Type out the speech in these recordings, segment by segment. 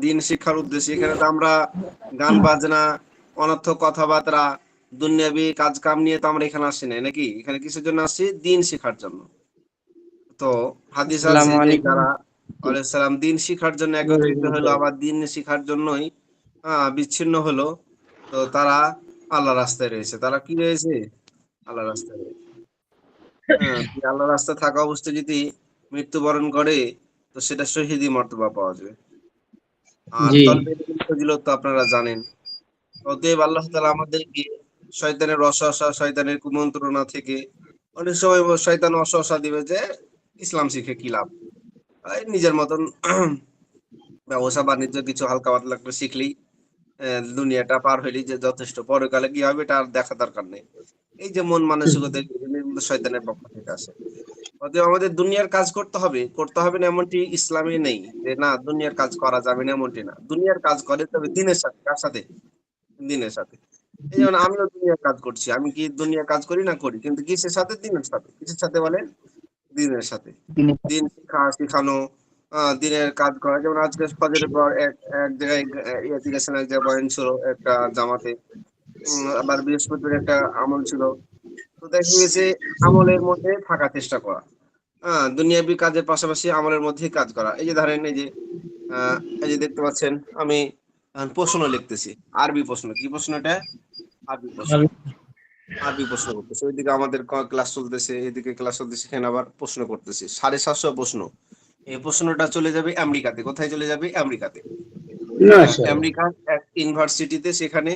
দিন শিক্ষার উদ্দেশ্যে এখানে তো আমরা গান বাজনা, অনর্থক কথাবার্তা, দুনিয়াবি কাজ কাম নিয়ে তো আমরা এখানে আসি নাই নাকি? এখানে কিসের জন্য আসছি? দিন শেখার জন্য। তো হাদিস আছে আসসালামু যে আলাইকুম। যারা আলাইহিস সালাম দিন শিখার জন্য একত্রিত হলো, আবার দিন শিখার জন্যই বিচ্ছিন্ন হলো, তো তারা আল্লাহ রাস্তায় রয়েছে। তারা কি রয়েছে? আল্লাহ রাস্তায় রয়েছে। আল্লাহ রাস্তায় থাকা অবস্থায় যদি মৃত্যুবরণ করে, তো সেটা শহীদি মর্তবা পাওয়া যাবে। আর জি তলবে ফজিলত তো আপনারা জানেন। অতএব আল্লাহ তাআলা আমাদেরকে শয়তানের ওয়াসওয়াসা, শয়তানের কুমন্ত্রণা থেকে অনেক সময় শয়তান ওয়াসওয়াসা দিবে যে ইসলাম শিখে কি লাভ? এই নিজের মতন ব্যবসা বাণিজ্য কিছু হালকা পাতলা করে শিখলেই দুনিয়াটা পার হইলেই যে যথেষ্ট। পরকালে কি হবে এটা আর দেখা দরকার নেই। এই যে মন মানসিকতা এগুলো শয়তানের পক্ষ থেকে আসে। অতএব আমাদের দুনিয়ার কাজ করতে হবে। করতে হবে না এমনটি ইসলামে নেই। যে না দুনিয়ার কাজ করা যাবে না এমনটি না। দুনিয়ার কাজ করে তবে দিনের সাথে। কার সাথে? দিনের সাথে। এই যেমন আমিও দুনিয়ার কাজ করছি। আমি কি দুনিয়ার কাজ করি? না করি। কিন্তু কিসের সাথে? দিনের সাথে। কিসের সাথে বলেন? দিনের সাথে। তিনি দিন শিখানো, দিনের কাজ করা। যেমন আজকে ফজরের পর এক জায়গায় ইয়াতে গেছিলাম, এক জায়গায় বয়ান ছিল একটা জামাতে। আবার বৃহস্পতিবার একটা আমল ছিল। তো দেখা গেছে আমলের মধ্যে থাকার চেষ্টা করা। দুনিয়াবী কাজের পাশাপাশি আমলের মধ্যেই কাজ করা। এই যে ধরেন এই যে দেখতে পাচ্ছেন আমি প্রশ্ন লিখতেছি। আরবি প্রশ্ন। কি প্রশ্ন এটা? আরবি প্রশ্ন। আরবি প্রশ্ন করতেছি। ওইদিকে আমাদের ক্লাস চলতেছে, এদিকে ক্লাস চলতেছে, এখানে আবার প্রশ্ন করতেছি। 750 প্রশ্ন। এই প্রশ্নটা চলে যাবে আমেরিকাতে। কোথায় চলে যাবে? আমেরিকাতে। মাশাআল্লাহ। আমেরিকার এক ইউনিভার্সিটিতে, সেখানে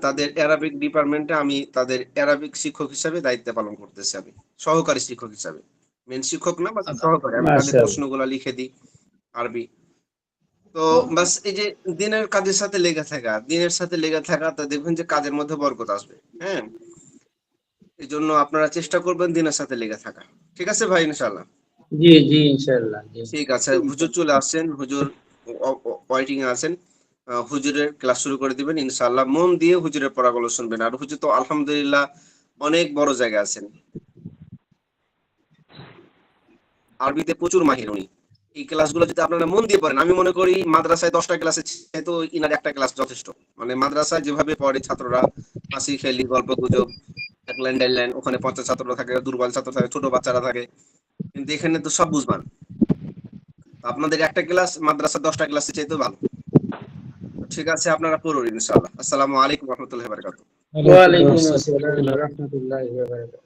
তাদের অ্যারাবিক ডিপার্টমেন্টে আমি তাদের অ্যারাবিক শিক্ষক হিসাবে দায়িত্ব পালন করতেছি আমি। সহকারী শিক্ষক হিসাবে। মেন শিক্ষক না, বাট সহকারী। আমি তাদের মাশাআল্লাহ। প্রশ্নগুলা লিখে দিই আরবি। তো বাস এই যে দিনের কাজের সাথে লেগে থাকা, দিনের সাথে লেগে থাকা, তা দেখবেন যে কাজের মধ্যে বরকত আসবে। হ্যাঁ? এজন্য আপনারা চেষ্টা করবেন দিনের সাথে লেগে থাকা। ঠিক আছে ভাই ইনশাআল্লাহ? জি জি ইনশাআল্লাহ। জি ঠিক আছে। হুজুর চলে আসছেন। হুজুর ওয়েটিং এ আছেন। হুজুরের ক্লাস শুরু করে দিবেন ইনশাআল্লাহ। মন দিয়ে হুজুরের পড়াগুলো শুনবেন। আর হুজুর তো আলহামদুলিল্লাহ অনেক বড় জায়গায় আছেন। আরবিতে প্রচুর মাহির উনি। এই ক্লাসগুলো যদি আপনারা মন দিয়ে পড়েন, আমি মনে করি মাদ্রাসায় 10টা ক্লাসে তো ইনার একটা ক্লাস যথেষ্ট। মানে মাদ্রাসায় যেভাবে পড়ে ছাত্ররা, হাসি খেলি, গল্প-গুজব, এক লাইন দেড় লাইন, ওখানে 50 ছাত্র থাকে, দুর্বল ছাত্র থাকে, ছোট বাচ্চারা থাকে। কিন্তু এখানে তো সব বুঝবান। আপনাদের একটা ক্লাস মাদ্রাসার 10টা ক্লাসের চাইতেও ভালো। ঠিক আছে, আপনারা পড়ুন ইনশাআল্লাহ। আসসালামু আলাইকুম ওয়া রাহমাতুল্লাহি ওয়া বারাকাতুহু। ওয়া আলাইকুম আসসালাম ওয়া রাহমাতুল্লাহি ওয়া বারাকাতুহু।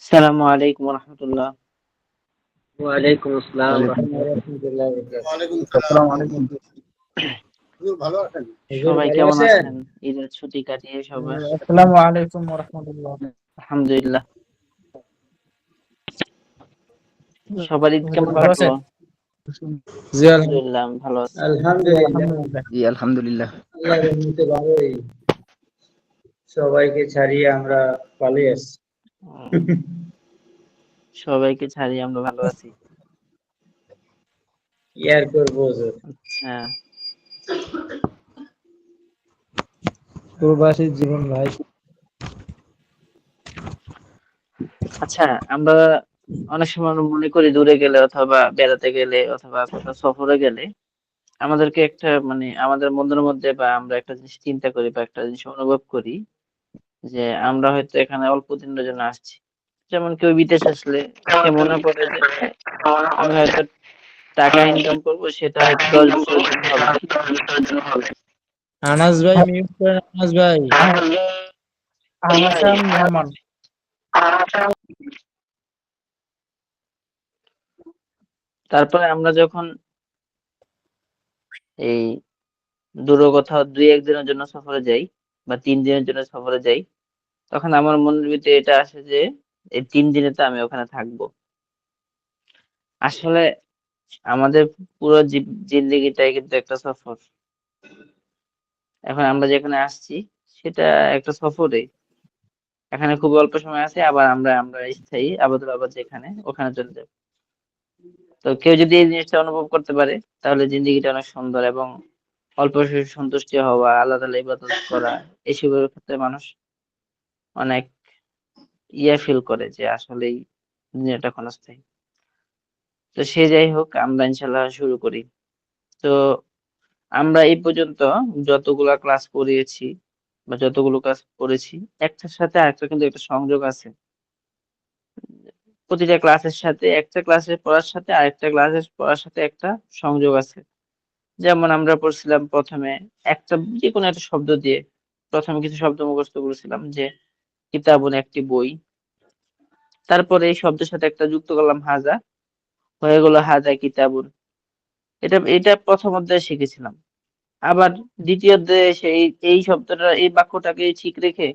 আসসালামু আলাইকুম ওয়া রাহমাতুল্লাহ। ওয়ালাইকুম আসসালাম ওয়া রাহমাতুল্লাহি ওয়া বারাকাতুহু। আসসালামু আলাইকুম। হুজুর ভালো আছেন? হুজুর সবাই ভালো কেমন আছেন? আছেন? ঈদের ছুটি কাটিয়ে সবার? আসসালামু আলাইকুম ওয়া রাহমাতুল্লাহ। আলহামদুলিল্লাহ। সবার ঈদ হুজুর কেমন ভালো কাটলো? আছেন? জি আলহামদুলিল্লাহ আমি ভালো আছি। আলহামদুলিল্লাহ। আলহামদুলিল্লাহ। জি আলহামদুলিল্লাহ। আল্লাহর রহমতে ভালোই। সবাইকে ছাড়িয়ে আমরা পালিয়ে আসছি। উম, সবাইকে ছাড়িয়ে আমরা ভালো আছি। কি আর করবো হুজুর? আচ্ছা প্রবাসী জীবন ভাই। আচ্ছা, আমরা অনেক সময় আমরা মনে করি দূরে গেলে অথবা বেড়াতে গেলে অথবা কোথাও সফরে গেলে আমাদেরকে একটা মানে আমাদের মনের মধ্যে বা আমরা একটা জিনিস চিন্তা করি বা একটা জিনিস অনুভব করি যে আমরা হয়তো এখানে অল্প দিনের জন্য আসছি। যেমন কেউ বিদেশ আসলে সে মনে করে যে আমি হয়তো টাকা ইনকাম করব, সেটা হয়তো 10 বছরের জন্য হবে। আনাস ভাই মিউট করেন, আনাস ভাই। আহসান রহমান। তারপরে আমরা যখন এই দূর কোথাও 2-1 দিনের জন্য সফরে যাই বা 3 দিনের জন্য সফরে যাই, তখন আমার মনের ভিতরে এটা আসে যে এই 3 দিনে তো আমি ওখানে থাকবো। আসলে আমাদের পুরো জিন্দেগিটাই কিন্তু একটা সফর। এখন আমরা যেখানে আসছি সেটা একটা সফরে। এখানে খুব অল্প সময় আছে, আবার আমরা আমরা স্থায়ী আবার যেখানে ওখানে চলে যাবো। তো কেউ যদি এই জিনিসটা অনুভব করতে পারে, তাহলে জিন্দেগিটা অনেক সুন্দর, এবং অল্প সন্তুষ্টি হওয়া, আল্লাহ তাআলা ইবাদত করা, এসবের ক্ষেত্রে মানুষ অনেক ফিল করে যে আসলেই দুনিয়াটা ক্ষণস্থায়ী। তো সে যাই হোক, আমরা ইনশাল্লাহ শুরু করি। তো আমরা এই পর্যন্ত যতগুলা ক্লাস করিয়েছি বা যতগুলো ক্লাস করেছি, একটার সাথে আরেকটা কিন্তু একটা সংযোগ আছে। প্রতিটা ক্লাসের সাথে, একটা ক্লাসের পড়ার সাথে আরেকটা ক্লাসের পড়ার সাথে একটা সংযোগ আছে। যেমন আমরা পড়ছিলাম প্রথমে একটা যে কোনো একটা শব্দ দিয়ে, প্রথমে কিছু শব্দ মুখস্থ করেছিলাম যে কিতাবুন একটি বই। তারপরে এই শব্দের সাথে একটা যুক্ত করলাম হাজা, হয়ে গেল হাজা কিতাবুন। এটা এটা প্রথম অধ্যায়ে শিখেছিলাম। আবার দ্বিতীয় অধ্যায়ে এসে এই শব্দটা, এই বাক্যটাকে ঠিক রেখে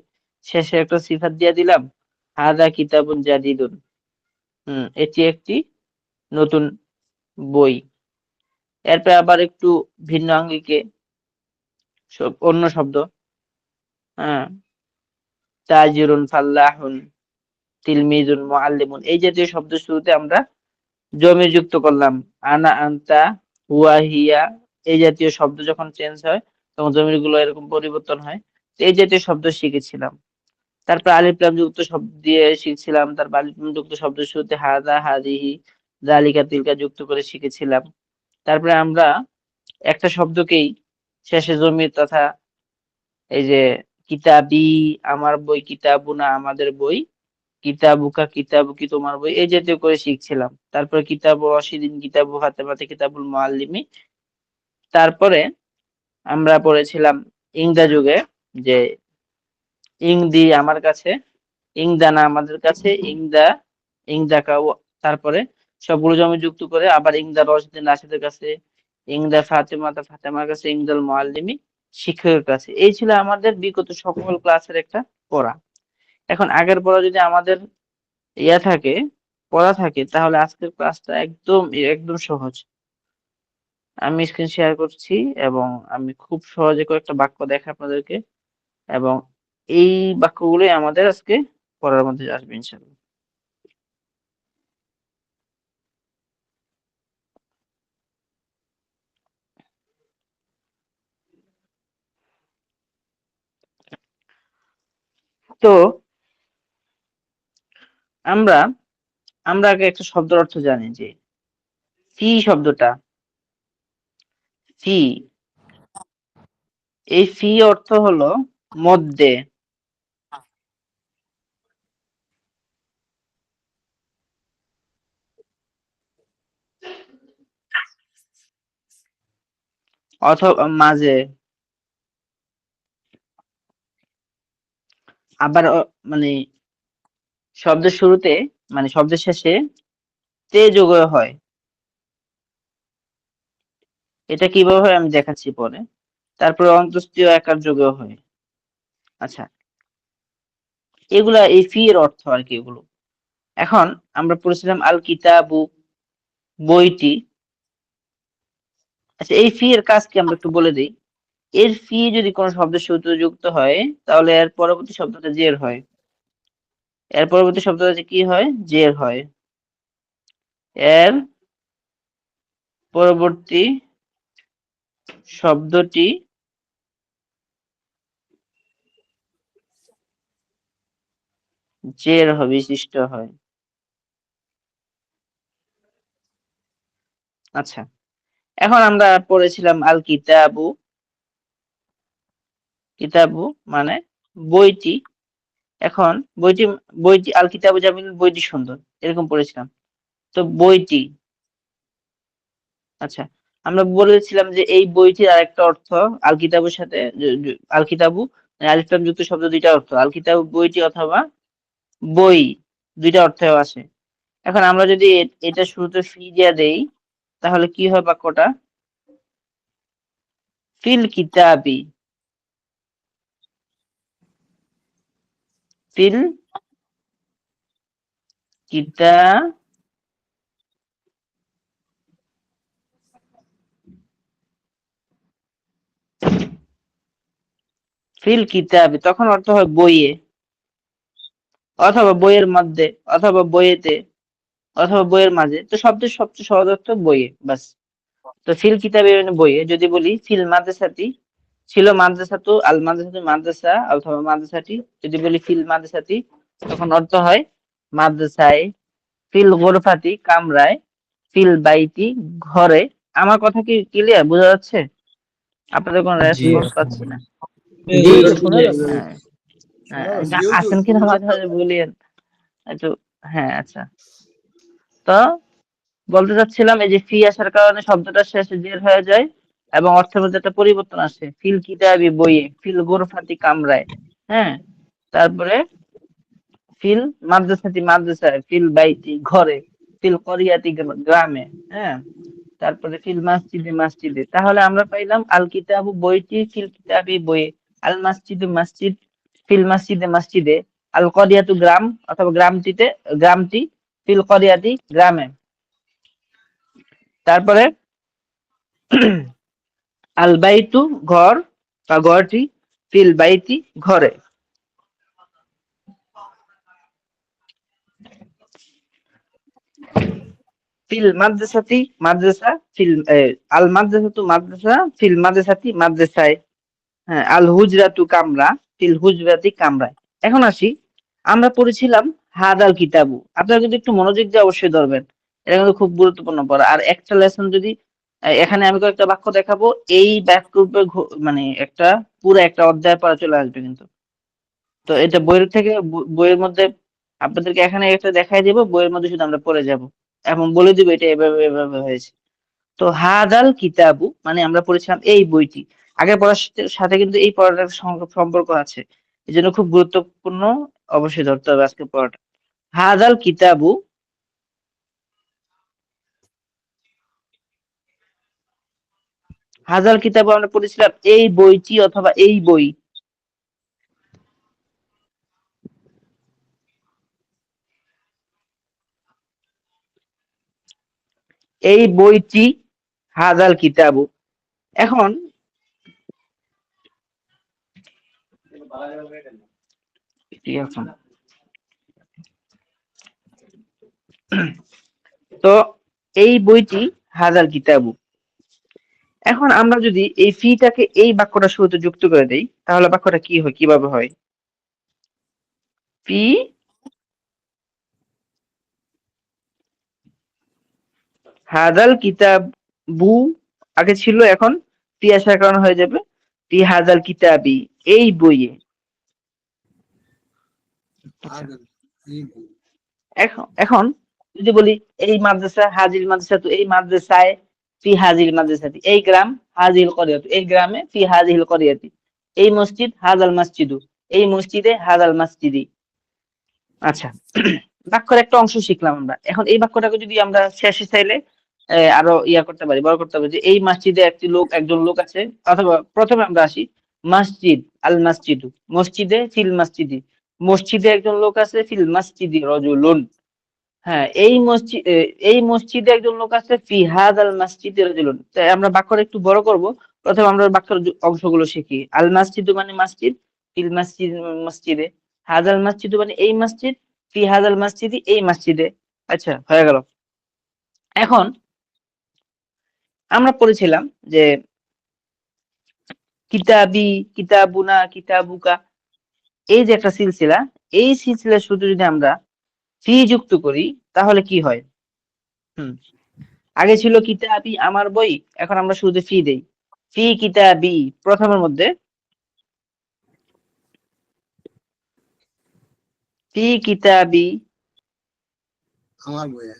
শেষে একটা সিফাত দিয়ে দিলাম, হাজা কিতাবুন জাদিদুন। এটি একটি নতুন বই। এরপরে আবার একটু ভিন্ন আঙ্গিকে অন্য শব্দ, হ্যাঁ, তাজিরুন, ফাল্লাহুন, তিলমিজুন, মুআল্লিমুন, এই জাতীয় শব্দ শুরুতে আমরা জমি যুক্ত করলাম। আনা, আনতা, হুয়া, হিয়া, এই জাতীয় শব্দ যখন চেঞ্জ হয় তখন জমির গুলো এরকম পরিবর্তন হয়। তো এই জাতীয় শব্দ শিখেছিলাম। তারপর আলিফ লাম যুক্ত শব্দ দিয়ে শিখছিলাম। তারপর আলিফ লাম যুক্ত শব্দ শুরুতে হাদা, হাদিহি, যালিকা, তিলকা যুক্ত করে শিখেছিলাম। তারপরে আমরা একটা শব্দকেই শেষে জমির তথা এই যে কিতাবি, আমার বই, কিতাবুনা, আমাদের বই, কিতাবুকা, কিতাবুকি, তোমার বই, এই জাতীয় করে শিখছিলাম। তারপরে কিতাবু রশিদিন, কিতাবু ফাতেমাতে, কিতাবুল মুআল্লিমি। তারপরে আমরা পড়েছিলাম ইংদা যুগে, যে ইংদি আমার কাছে, ইংদানা আমাদের কাছে, ইংদা, ইংদাকা তারপরে সবগুলো জমি যুক্ত করে আবার ইংদা রশিদিন রাশেদের কাছে, ইংদা ফাতেমাতা ফাতেমার কাছে, ইংদাল মুআল্লিমি শিক্ষকের কাছে। এই ছিল আমাদের বিগত সকল ক্লাসের একটা পড়া। এখন আগের পড়া যদি আমাদের থাকে, পড়া থাকে, তাহলে আজকের ক্লাসটা একদম একদম সহজ। আমি স্ক্রিন শেয়ার করছি এবং আমি খুব সহজে কয়েকটা বাক্য দেখাই আপনাদেরকে, এবং এই বাক্যগুলোই আমাদের আজকে পড়ার মধ্যে আসবে ইনশাআল্লাহ। তো আমরা আমরা আগে একটা শব্দের অর্থ জানি, যে ফি শব্দটা, ফি, এই ফি অর্থ হলো মধ্যে, অথবা মাঝে, আবার মানে শব্দের শুরুতে, মানে শব্দের শেষে তে যোগ হয়। এটা কিভাবে হয় আমি দেখাচ্ছি পরে। তারপরে অন্ত্যেষ্টিয় আকার যোগ হয়। আচ্ছা, এগুলা এই ফি এর অর্থ আর কি এগুলো। এখন আমরা পড়েছিলাম আল কিতাবু, বইটি। আচ্ছা, এই ফি এর কাজ কি আমরা একটু বলে দিই। এর ফি যদি কোনো শব্দের শুরুতে যুক্ত হয়, তাহলে এর পরবর্তী শব্দটা জের হয়। এর পরবর্তী শব্দটা কি হয়? জের হয়। এর পরবর্তী শব্দটি জের বিশিষ্ট হয়। আচ্ছা, এখন আমরা পড়েছিলাম আল কিতাবু, কিতাবু মানে বইটি। এখন বইটি বইটি আল কিতাবু জামিল, বইটি সুন্দর, এরকম পড়েছিলাম। তো বইটি, আচ্ছা, আমরা বলেছিলাম যে এই বইটির আরেকটা অর্থ আল কিতাবুর সাথে আল কিতাবু মানে আলিফ লাম যুক্ত শব্দ, দুইটা অর্থ, আল কিতাবু বইটি অথবা বই, দুইটা অর্থেও আসে। এখন আমরা যদি এটা শুরুতে ফি দিয়ে দেই, তাহলে কি হয় বাক্যটা? ফিল কিতাবি, ফিল কিতা ফিল কিতাবি, তখন অর্থ হয় বইয়ে, অথবা বইয়ের মধ্যে, অথবা বইয়েতে, অথবা বইয়ের মাঝে। তো শব্দের সবচেয়ে সহজ অর্থ বইয়ে, বাস। তো ফিল কিতাবে মানে বইয়ে। যদি বলি ফিল মাদ্রাসাতি, ছিল মাদ্রাসাতু, আল মাদ্রাসাতু মাদ্রাসা অথবা মাদ্রাসাটি, যদি বলি ফিল মাদ্রাসাতি, তখন অর্থ হয় মাদ্রাসায়, ফিল গোরফাতি কামরায়, ফিল বাইতি ঘরে। আমার কথা কি ক্লিয়ার, বোঝা যাচ্ছে? আপনাদের কোনো জি রেসপন্স পাচ্ছি না। জি হুজুর শোনা জি যাচ্ছে? হ্যাঁ, হ্যাঁ, জি হুজুর, আসেন কিনা হুজুর মাঝে মাঝে বলিয়েন একটু। হ্যাঁ, আচ্ছা। তো বলতে চাচ্ছিলাম, এই যে ফি আসার কারণে শব্দটা শেষে জের হয়ে যায় এবং অর্থের মধ্যে একটা পরিবর্তন আসে। ফিল কিতাবি বইয়ে, ফিল গোরফাতি কামরায়, হ্যাঁ, তারপরে ফিল মাদ্রাসাতি মাদ্রাসায়, ফিল বাইতি ঘরে, ফিল করিয়াতি গ্রামে, হ্যাঁ, তারপরে ফিল মাসজিদে মসজিদে। তাহলে আমরা পাইলাম আল কিতাবু বইটি, ফিল কিতাবি বইয়ে, আল মাসজিদু মসজিদ, ফিল মসজিদে মসজিদে, আল করিয়াতু গ্রাম অথবা গ্রামটিতে, গ্রামটি, ফিল করিয়াতি গ্রামে। তারপরে আল বাইতু ঘর বা ঘরটি, ফিল বাইতি ঘরে। ফিল মাদ্রাসাতি মাদ্রাসা, ফিল আল মাদ্রাসাতু মাদ্রাসা, ফিল মাদ্রাসাতি মাদ্রাসায়, হ্যাঁ, আল হুজরাতু কামরা, ফিল হুজরাতি কামরায়। এখন আসি, আমরা পড়েছিলাম হাদাল কিতাবু। আপনারা কিন্তু একটু মনোযোগ দিয়ে অবশ্যই ধরবেন, এটা কিন্তু খুব গুরুত্বপূর্ণ পড়া। আর একটা লেসন যদি এখানে আমি কয়েকটা বাক্য দেখাবো, এই বাক্য মানে একটা পুরো একটা অধ্যায় পড়া চলে আসবে কিন্তু। তো এটা বইয়ের থেকে বইয়ের মধ্যে আপনাদেরকে এখানে একটা দেখাই দেবো, বইয়ের মধ্যে শুধু আমরা পড়ে যাব এবং বলে দিব এটা এভাবে এভাবে হয়েছে। তো হাদাল কিতাবু মানে আমরা পড়েছিলাম এই বইটি। আগের পড়ার সাথে কিন্তু এই পড়াটার সম্পর্ক আছে, এই জন্য খুব গুরুত্বপূর্ণ, অবশ্যই ধরতে হবে আজকে পড়াটা। হাদাল কিতাবু, হাদাল কিতাবু আমরা পড়েছিলাম এই বইটি অথবা এই বই। এই বইটি হাদাল কিতাবু। এখন এখন তো এই বইটি হাদাল কিতাবু। এখন আমরা যদি এই ফিটাকে এই বাক্যটা শুরুতে যুক্ত করে দেই, তাহলে বাক্যটা কি হয়, কিভাবে হয়? ফি হাদাল কিতাবু আগে ছিল, এখন ফি আসার কারণে হয়ে যাবে ফি হাদাল কিতাবি, এই বইয়ে। আচ্ছা, এখন এখন যদি বলি এই মাদ্রাসা হাজির মাদ্রাসা, তো এই মাদ্রাসায়, ফি হাজির মাদ্রাসাতি, এই গ্রাম হাজিল করিয়াতু, এই গ্রামে, ফি হাজিল করিয়াতি, এই মসজিদ হাজাল মসজিদু, এই মসজিদে হাজাল মসজিদি। আচ্ছা, বাক্যের একটা অংশ শিখলাম আমরা। এখন এই বাক্যটাকে যদি আমরা শেষে চাইলে আরো ইয়া করতে পারি, বড় করতে পারি, যে এই মসজিদে একজন লোক আছে। অথবা প্রথমে আমরা আসি, মসজিদ আল মসজিদু, মসজিদে ফিল মসজিদি, মসজিদে একজন লোক আছে, ফিল মসজিদি রজুলুন, হ্যাঁ, এই মসজিদে একজন লোক আছে, ফি হাযাল মসজিদে রাজুলুন। তাই আমরা বাক্যটা একটু বড় করব। প্রথমে আমরা বাক্যের অংশগুলো শিখি। আল মসজিদু মানে মসজিদ, ফিল মসজিদ মসজিদে, হাযাল মসজিদু মানে এই মসজিদ, ফি হাযাল মসজিদি এই মসজিদে। আচ্ছা, হয়ে গেল। এখন আমরা পড়েছিলাম যে কিতাবি, কিতাবুনা, কিতাবুকা, এই যে একটা সিলসিলা, এই সিলসিলার শুরুতে যদি আমরা ফি যুক্ত করি, তাহলে কি হয়? হুম, আগে ছিল কিতাবি আমার বই, এখন আমরা শুরুতে ফি দেই। ফি কিতাবি প্রথমের মধ্যে ফি কিতাবি আমার বইয়ে।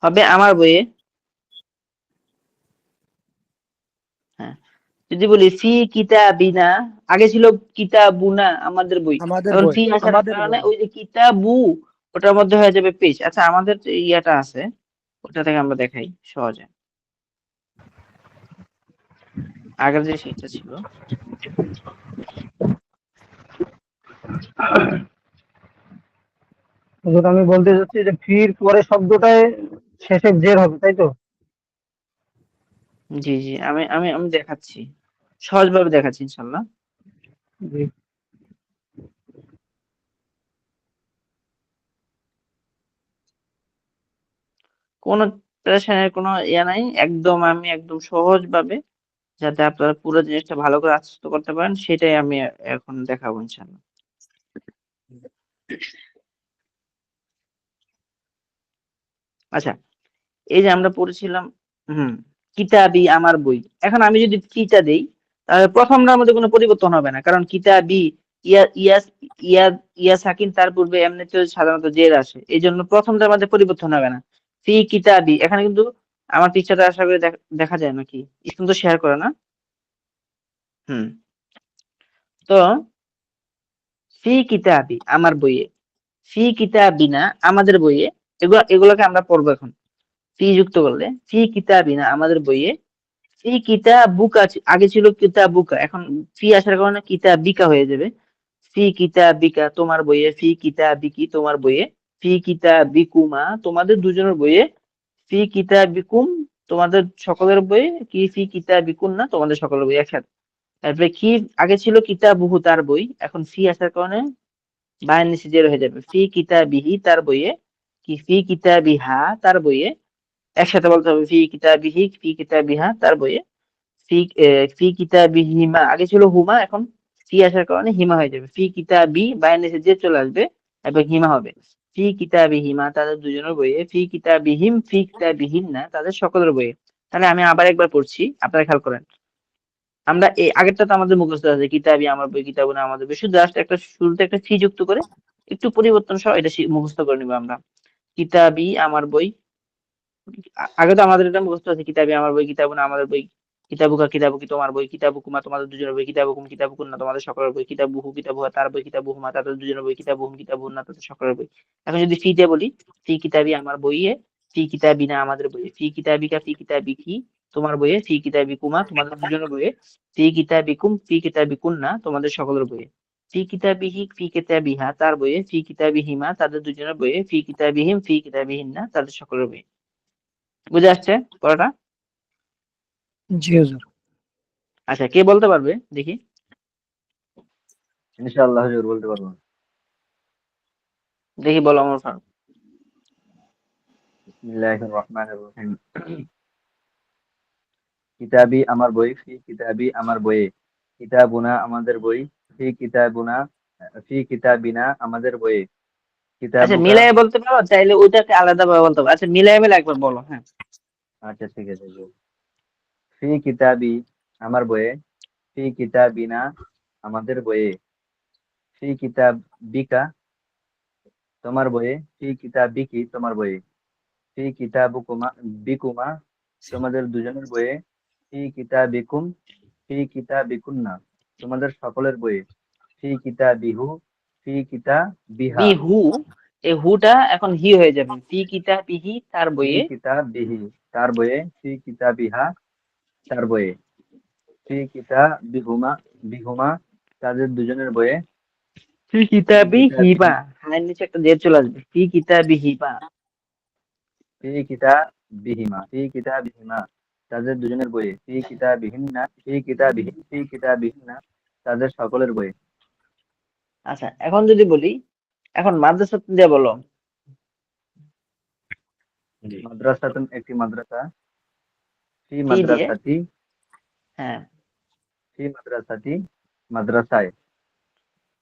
হবে আমার বইয়ে। হ্যাঁ, যদি বলি ফি কিতাবিনা, আগে ছিল কিতাবুনা আমাদের বই, আমাদের এখন বই। ফি আসার আমাদের কারণে বই। ওই যে কিতাবু ওটার মধ্যে হয়ে যাবে পেজ। আচ্ছা আমাদের যে ইয়াটা আছে ওটা থেকে আমরা দেখাই সহজে। আগের যে শীটটা ছিল হুজুর, আমি বলতে চাচ্ছি যে ফির পরে শব্দটায় শেষে জের হবে, তাই তো? জি জি, আমি আমি আমি দেখাচ্ছি, সহজভাবে দেখাচ্ছি ইনশাল্লাহ। জি। কোনো প্রেশানের কোনো ইয়া নাই, একদম আমি একদম সহজ ভাবে যাতে আপনারা পুরো জিনিসটা ভালো করে আত্মস্থ করতে পারেন সেটাই আমি এখন দেখাবো ইনশাল্লাহ। আচ্ছা, এই যে আমরা পড়েছিলাম হুম কিতাবি আমার বই, এখন আমি যদি ফিটা দেই তাহলে প্রথমটার মধ্যে কোনো পরিবর্তন হবে না, কারণ কিতাবি ইয়া ইয়া ইয়া ইয়া সাকিন তার পূর্বে এমনিতে সাধারণত জের আসে, এই জন্য প্রথমটার মধ্যে পরিবর্তন হবে না। ফি কিতাবি, এখানে কিন্তু আমার পৃষ্ঠাটা আশা করি দেখা যায় নাকি, স্ক্রিন তো শেয়ার করে না? হুম, তো ফি কিতাবি আমার বইয়ে, ফি কিতাবিনা আমাদের বইয়ে, এগুলোকে আমরা পড়বো এখন। ফি যুক্ত করলে ফি কিতাবিনা আমাদের বইয়ে, ফি কিতাবুকা আগে ছিল কিতাবুকা, এখন ফি আসার কারণে কিতাবিকা হয়ে যাবে। ফি কিতাবিকা তোমার বইয়ে, ফি কিতাবিকি তোমার বইয়ে, ফি কিতাবিকুমা তোমাদের দুজনের বইয়ে, ফি কিতাবিকুম তোমাদের সকলের বইয়ে, কি ফি কিতাবিকুন না তোমাদের সকলের বই একসাথে। তারপরে কি আগে ছিল কিতাবুহু তার বই, এখন ফি আসার কারণে বায়ের নিচে জের হয়ে যাবে। ফি কিতাবিহি তার বইয়ে, কি ফি কিতাবিহা তার বইয়ে, একসাথে বলতে হবে ফি কিতাবিহি ফি কিতাবিহা তার বইয়ে, ফি ফি কিতাবিহিমা আগে ছিল হুমা, এখন ফি আসার কারণে হিমা হয়ে যাবে। ফি কিতাবি বায়ের নিচে যে চলে আসবে এবং হিমা হবে। ফি কিতাবিহিমা তাদের দুজনের বইয়ে, ফি কিতাবিহিম ফি কিতাবিহিন্না তাদের সকলের বইয়ে। তাহলে আমি আবার একবার পড়ছি, আপনারা খেয়াল করেন। আমরা এই আগেরটা তো আমাদের মুখস্থ আছে, কিতাবি আমার বই কিতাবুনা আমাদের বই, শুধু জাস্ট একটা শুরুতে একটা ফি যুক্ত করে একটু পরিবর্তন সহ এটা মুখস্থ করে নিবো আমরা। কিতাবি আমার বই, আগে তো আমাদের এটা মুখস্থ আছে, কিতাবি আমার বই কিতাবুনা আমাদের বই, কিতাবুকা কিতাবুকি তোমার বই, কিতাবুকুমা তোমাদের দুজনের বই, কিতাবুকুম কিতাবুকুন্না তোমাদের সকলের বই, কিতাবুহু কিতাবুহা তার বই, কিতাবুহুমা তাদের দুজনের বই, কিতাবুহুম কিতাবুহুন্না তাদের সকলের বই। এখন যদি ফি দিয়ে বলি, ফি কিতাবি আমার বইয়ে, ফি কিতাবিনা আমাদের বইয়ে, ফি কিতাবিকা ফি কিতাবিকি তোমার বইয়ে, ফি কিতাবিকুমা তোমাদের দুজনের বইয়ে, ফি কিতাবিকুম ফি কিতাবিকুন্না তোমাদের সকলের বইয়ে, ফি কিতাবিহি ফি কিতাবিহা তার বইয়ে, ফি কিতাবিহিমা তাদের দুজনের বইয়ে, ফি কিতাবিহিম ফি কিতাবিহিন্না তাদের সকলের বইয়ে। বুঝে আসছে পড়াটা? জি হুজুর। আচ্ছা, কে বলতে পারবে দেখি? ইনশাআল্লাহ হুজুর বলতে পারবো। দেখি বলো আমার ফারুক। বিসমিল্লাহির রহমানির রহিম। কিতাবি আমার বই, ফি কিতাবি আমার বইয়ে, কিতাবুনা আমাদের বই, ফি কিতাবুনা ফি কিতাবিনা আমাদের বইয়ে, আচ্ছা কিতাবুকা। মিলাই বলতে পারো, চাইলে ওইটাকে আলাদা ভাবে বলতে পারো। আচ্ছা মিলাই মিলে একবার বলো, হ্যাঁ। আচ্ছা ঠিক আছে হুজুর। ফি কিতাবি আমার বইয়ে, ফি কিতাবিনা আমাদের বইয়ে, ফি কিতাবিকা তোমার বইয়ে, ফি কিতাবিকি তোমার বইয়ে, ফি কিতাবুকুমা বিকুমা তোমাদের দুজনের বইয়ে, ফি কিতাবিকুম ফি কিতাবিকুন্না তোমাদের সকলের বইয়ে, ফি কিতাবিহু ফি কিতাবিহা বিহু, এই হুটা এখন হি হয়ে যাবে। ফি কিতাবিহি তার ফি বইয়ে, কিতাবিহি তার বইয়ে, ফি কিতাবিহা তার বইয়ে, ফি কিতাবিহুমা বিহুমা তাদের দুজনের বইয়ে, ফি ফি কিতাবি হিবা, কিতাবিহি হায়ের নিচে একটা জের চলে আসবে, ফি কিতাবি হিবা। ফি কিতাবিহিমা তাদের দুজনের বইয়ে, ফি কিতাবিহিন্না তাদের সকলের বইয়ে। আচ্ছা এখন যদি বলি, এখন মাদ্রাসা দিয়ে বলো। মাদ্রাসাতুন একটি মাদ্রাসা, ফি ফি দিয়ে, মাদ্রাসাতি হ্যাঁ, ফি মাদ্রাসাতি মাদ্রাসায়।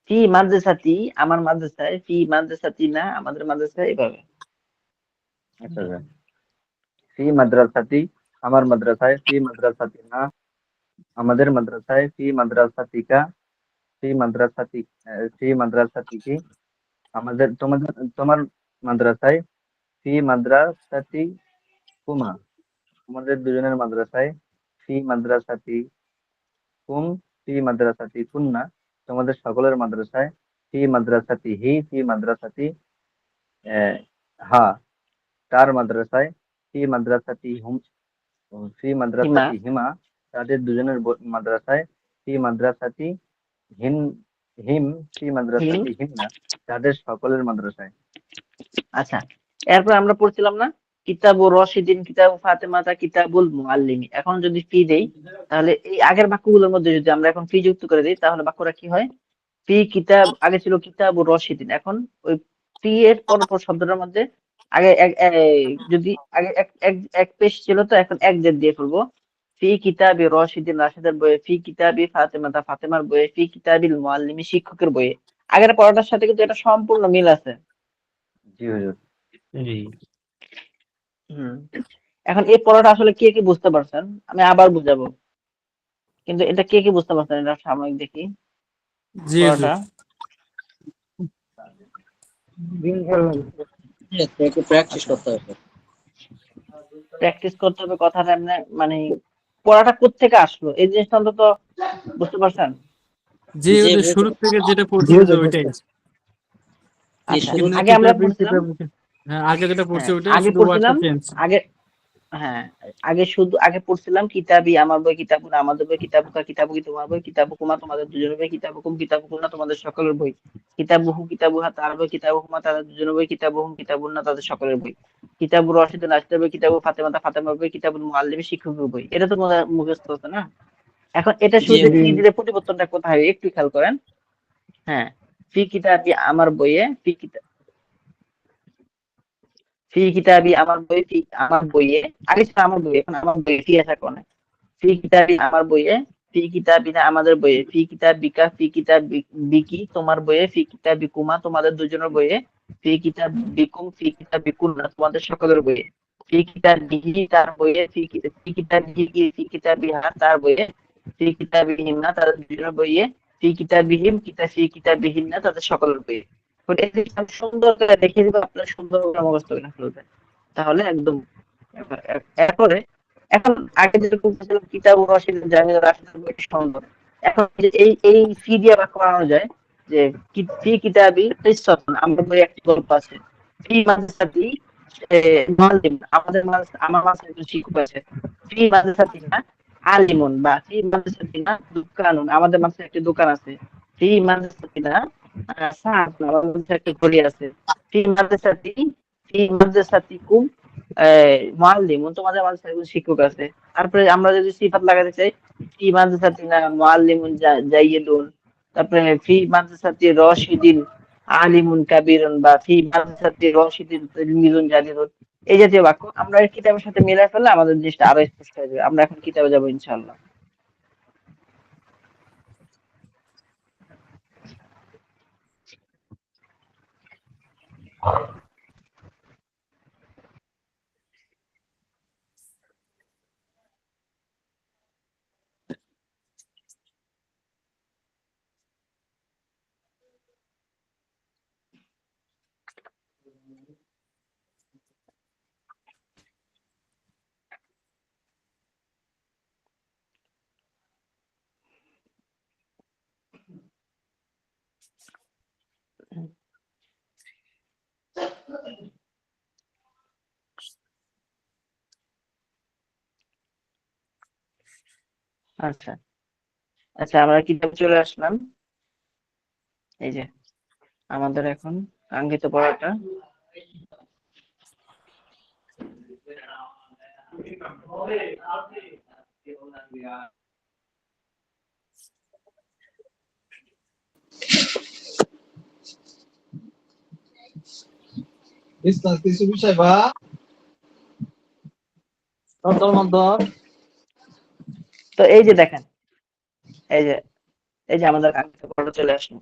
ফি মাদ্রাসাতি আমার মাদ্রাসায়, ফি মাদ্রাসাতি না আমাদের মাদ্রাসায়, এভাবে। আচ্ছা ফি মাদ্রাসাতি আমার মাদ্রাসায়, ফি মাদ্রাসাতি না আমাদের মাদ্রাসায়, ফি মাদ্রাসাতিকি, আমাদের তোমার মাদ্রাসায়, ফি মাদ্রাসাতি কুমা, তোমাদের দুজনের মাদ্রাসায়, ফি মাদ্রাসাতি কুম, ফি মাদ্রাসাতি কুন্না, তোমাদের সকলের মাদ্রাসায়, ফি মাদ্রাসাতি হা, তার মাদ্রাসায়, ফি মাদ্রাসাতি হুম, ফি হিমা মাদ্রাসাতি হিমা, তাদের দুজনের মাদ্রাসায়, ফি মাদ্রাসাতি হিম হিম, ফি হিম মাদ্রাসাতি হিমনা, তাদের সকলের মাদ্রাসায়। আচ্ছা, এরপর আমরা পড়ছিলাম না কিতাবুর রশিদিন, কিতাবু ফাতেমাতা, কিতাবুল মুআল্লিমি। এখন যদি ফি দেই, তাহলে এই আগের বাক্যগুলোর মধ্যে যদি আমরা এখন ফি যুক্ত করে দিই, তাহলে বাক্যটা কি হয়? ফি কিতাব, আগে ছিল কিতাবুর রশিদিন, এখন ওই ফি এর পরপর শব্দটার মধ্যে আগে যদি আগে এক পেশ ছিল, তো এখন এক জেড দিয়ে ফেলবো। ফি কিতাবি রশিদিন, রাশিদের বইয়ে, ফি কিতাবি ফাতেমাতা, ফাতেমার বইয়ে, ফি কিতাবিল মুআল্লিমি, শিক্ষকের বইয়ে। আগের পড়াটার সাথে কিন্তু এটা সম্পূর্ণ মিল আছে। জি হুজুর। হুম। এখন এই পড়াটা আসলে কে কি বুঝতে পারছেন? আমি আবার বুঝাবো, কিন্তু এটা কে কি বুঝতে পারছেন? এটা সাময়িক দেখি জি হুজুর। পড়াটা। একটু প্র্যাকটিস করতে হবে। প্র্যাকটিস করতে হবে কথাটা, মানে পড়াটা কোত্থেকে আসলো এই জিনিসটা অন্তত বুঝতে পারছেন? জি জি হুজুর, শুরু বুঝতে থেকে যেটা পড়ছি জি হুজুর হুজুর, ওইটাই। আচ্ছা, শুরু আগে আমরা পড়ছিলাম, হ্যাঁ, আগে যেটা পড়ছি হ্যাঁ ওইটাই, আগে শুধু ওয়ার্ডটা পড়ছিলাম, চেঞ্জ। আগে হ্যাঁ আগে পড়ছিলাম কিতাবি আমার বই, কিতাবুন আমাদের বই, কিতাবুকা কিতাবুকি তোমার বই, কিতাবুকুমা তোমাদের দুজনের বই, কিতাবুকুম কিতাবুকুন্না তোমাদের সকলের বই, কিতাবুহু কিতাবুহা তার বই, কিতাবুহুমা তাদের দুজনের বই, কিতাবুহুম কিতাবুন্না তাদের সকলের বই, কিতাবুর রশিদুন রাশিদের বই, কিতাবু ফাতেমাতা ফাতেমার বই, কিতাবুল মুআল্লিমি শিক্ষকের বই। এটা তো মুখস্থ হতো না। এখন এটা জি শুধু ফি দিলে পরিবর্তনটা কোথায় হয় একটু খেয়াল করেন। হ্যাঁ, ফি কিতাবি আমার বইয়ে, ফি কিতাবি আমার বই, ফি আমার বইয়ে, আগে ছিল আমার বই, এখন আমার বইয়ে ফি আসা কোনে। ফি কিতাবি আমার বইয়ে, ফি কিতাবিনা আমাদের বইয়ে, ফি কিতাবিকা ফি কিতাব বিকি তোমার বইয়ে, ফি কিতাবিকুমা তোমাদের দুজনের বইয়ে, ফি কিতাবিকুম ফি কিতাবিকুন্না তোমাদের সকলের বইয়ে, ফি কিতাবিহি তার বইয়ে, ফি কিতাবিহি ফি কিতাবিহা তার বইয়ে, ফি কিতাবিহিন্না তাদের দুজনের বইয়ে, ফি কিতাবিহিন্না তাদের সকলের বইয়ে। এখন এই জিনিসটা আমি সুন্দর করে দেখিয়ে দিব, আপনারা সুন্দর করে মুখস্থ করে ফেলবেন, তাহলে একদম। এরপরে এখন আগে যেরকম ছিল কিতাব রশিদ জামিল রাশিদের বইটি সুন্দর, এখন যে এই ফি দিয়ে বাক্য বানানো যায় যে ফি কিতাবি কিসসাতুন, আমার বই একটি গল্প আছে, ফি মাদ্রাসাতি মুআল্লিম, আমার মাদ্রাসায় একজন শিক্ষক আছে, ফি মাদ্রাসাতিনা আলিমুন, বা ফি মাদ্রাসাতিনা দুকানুন, আমাদের মাদ্রাসায় একটি দোকান আছে, ফি মাদ্রাসাতিনা সাআতুন, আমার মাদ্রাসায় একটা ঘড়ি আছে, ফি মাদ্রাসাতি ফি মাদ্রাসাতিকুম মুআল্লিমুন, তোমাদের মাদ্রাসায় একজন শিক্ষক আছে। তারপরে আমরা যদি সিফাত লাগাতে চাই, ফি মাদ্রাসাতিনা মুআল্লিমুন জাইয়্যিদুন, তারপরে ফি মাদ্রাসাতি রশিদিন আলিমুন কাবীরুন, বা ফি মাদ্রাসাতি রশিদিন তিলমিজুন জালিলুন। এই জাতীয় বাক্য আমরা এই কিতাবের সাথে মিলাই ফেললে আমাদের জিনিসটা আরো স্পষ্ট হয়ে যাবে। আমরা এখন কিতাবে যাবো ইনশাআল্লাহ। আচ্ছা আচ্ছা, আমরা কিতাবে চলে আসলাম। এই যে আমাদের এখন কাঙ্ক্ষিত পড়াটা। তো এই যে দেখেন, এই যে আমাদের কাঙ্ক্ষিত পড়াটা চলে আসলো।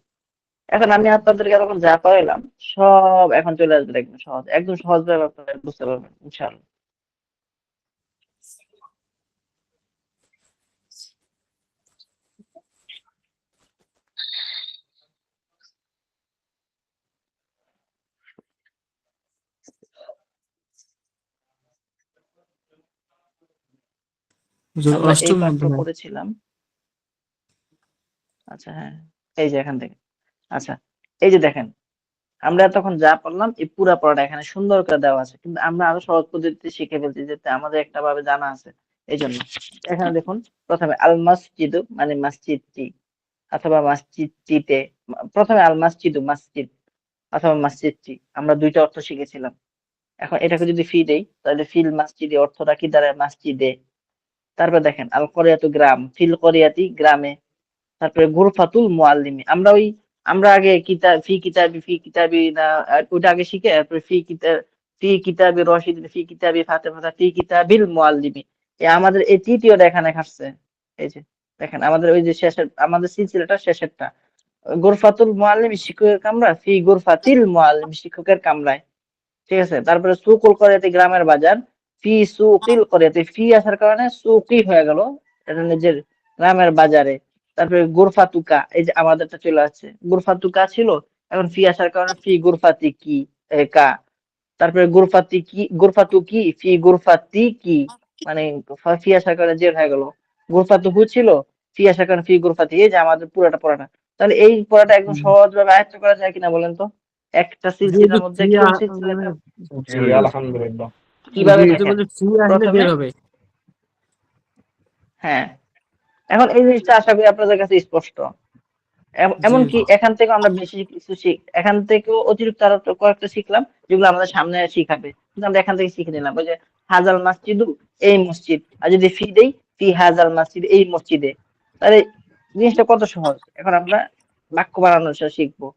এখন আমি আপনাদেরকে এতক্ষণ যা করাইলাম সব এখন চলে আসবে, দেখবেন সহজ, একদম সহজ ভাবে আপনারা বুঝতে পারবেন ইনশাআল্লাহ। হুজুর আমরা এই অষ্টম পাঠটা অধ্যায়। করেছিলাম। আচ্ছা হ্যাঁ, এই যে এখান থেকে। আচ্ছা, এই যে দেখেন, আমরা তখন যা পড়লাম এই পুরা পড়াটা এখানে সুন্দর করে দেওয়া আছে, কিন্তু আমরা আরো সহজ পদ্ধতিতে শিখে ফেলছি যেতে আমাদের একটা ভাবে জানা আছে। এই জন্য এখানে দেখুন, প্রথমে আল মসজিদু মানে মসজিদটি অথবা মসজিদটিতে, প্রথমে আল মসজিদু মসজিদ অথবা মসজিদটি, আমরা দুইটা অর্থ শিখেছিলাম। এখন এটাকে যদি ফি দেই তাহলে ফিল মসজিদে অর্থটা কি দাঁড়ায়? মসজিদে। তারপর দেখেন আল করিয়াতু গ্রাম, ফিল করিয়াতি গ্রামে। তারপরে গুরফাতুল মুআল্লিমি, আমরা আগে ফি কিতাবি না ওটা আগে শিখে তারপরে ফি কিতাবি রশিদ, ফি কিতাবি ফাতেমা, ফি কিতাবিল মুআল্লিমি, আমাদের এই তৃতীয়টা এখানে খাচ্ছে। এই যে দেখেন আমাদের ওই যে শেষের, আমাদের সিলসিলাটা শেষেরটা, গুরফাতুল মুআল্লিমি শিক্ষকের কামরা, ফি গুরফাতিল মুআল্লিমি শিক্ষকের কামরায়। ঠিক আছে, তারপরে সুকুল করিয়াতি গ্রামের বাজার, ফি সুকিল করিয়াতি, ফি আসার কারণে সুকি হয়ে গেল, এটা নিজের গ্রামের বাজারে। তারপরে গুরফাতুকা, এই যে আমাদেরটা চলে আসছে, গুরফাতুকা ছিল, এখন ফি আসার কারণে ফি গুরফাতি কি কা। তারপরে গুরফাতি কি, গুরফাতু কি, ফি গুরফাতি কি, মানে ফি আসার কারণে জের হয়ে গেল। গুরফাতু হু ছিল, ফি আসার কারণে ফি গুরফাতি, এই যে আমাদের পুরাটা পড়াটা। তাহলে এই পড়াটা একদম সহজভাবে আয়ত্ত করা যায় কিনা বলেন তো? একটা যে সিলসিলার যদি মধ্যে ফি কোন সিলসিলাটা জি আলহামদুলিল্লাহ। কিভাবে জি যদি দেখেন বলছে ফি আসলে প্রথমে, বের হবে। হ্যাঁ এখন এই জিনিসটা আশা করি আপনাদের কাছে স্পষ্ট। জি এমনকি হুজুর। এখান থেকে আমরা বেশি কিছু এখান থেকেও অতিরিক্ত আরো কয়েকটা শিখলাম যেগুলো আমাদের সামনে শিখাবে, কিন্তু আমরা এখান থেকে শিখে নিলাম। ওই যে হাজাল মসজিদু, এই মসজিদ, আর যদি ফি দেই ফি হাজাল মসজিদ, এই মসজিদে, তাহলে জিনিসটা কত সহজ। এখন আমরা বাক্য বানানো শিখবো।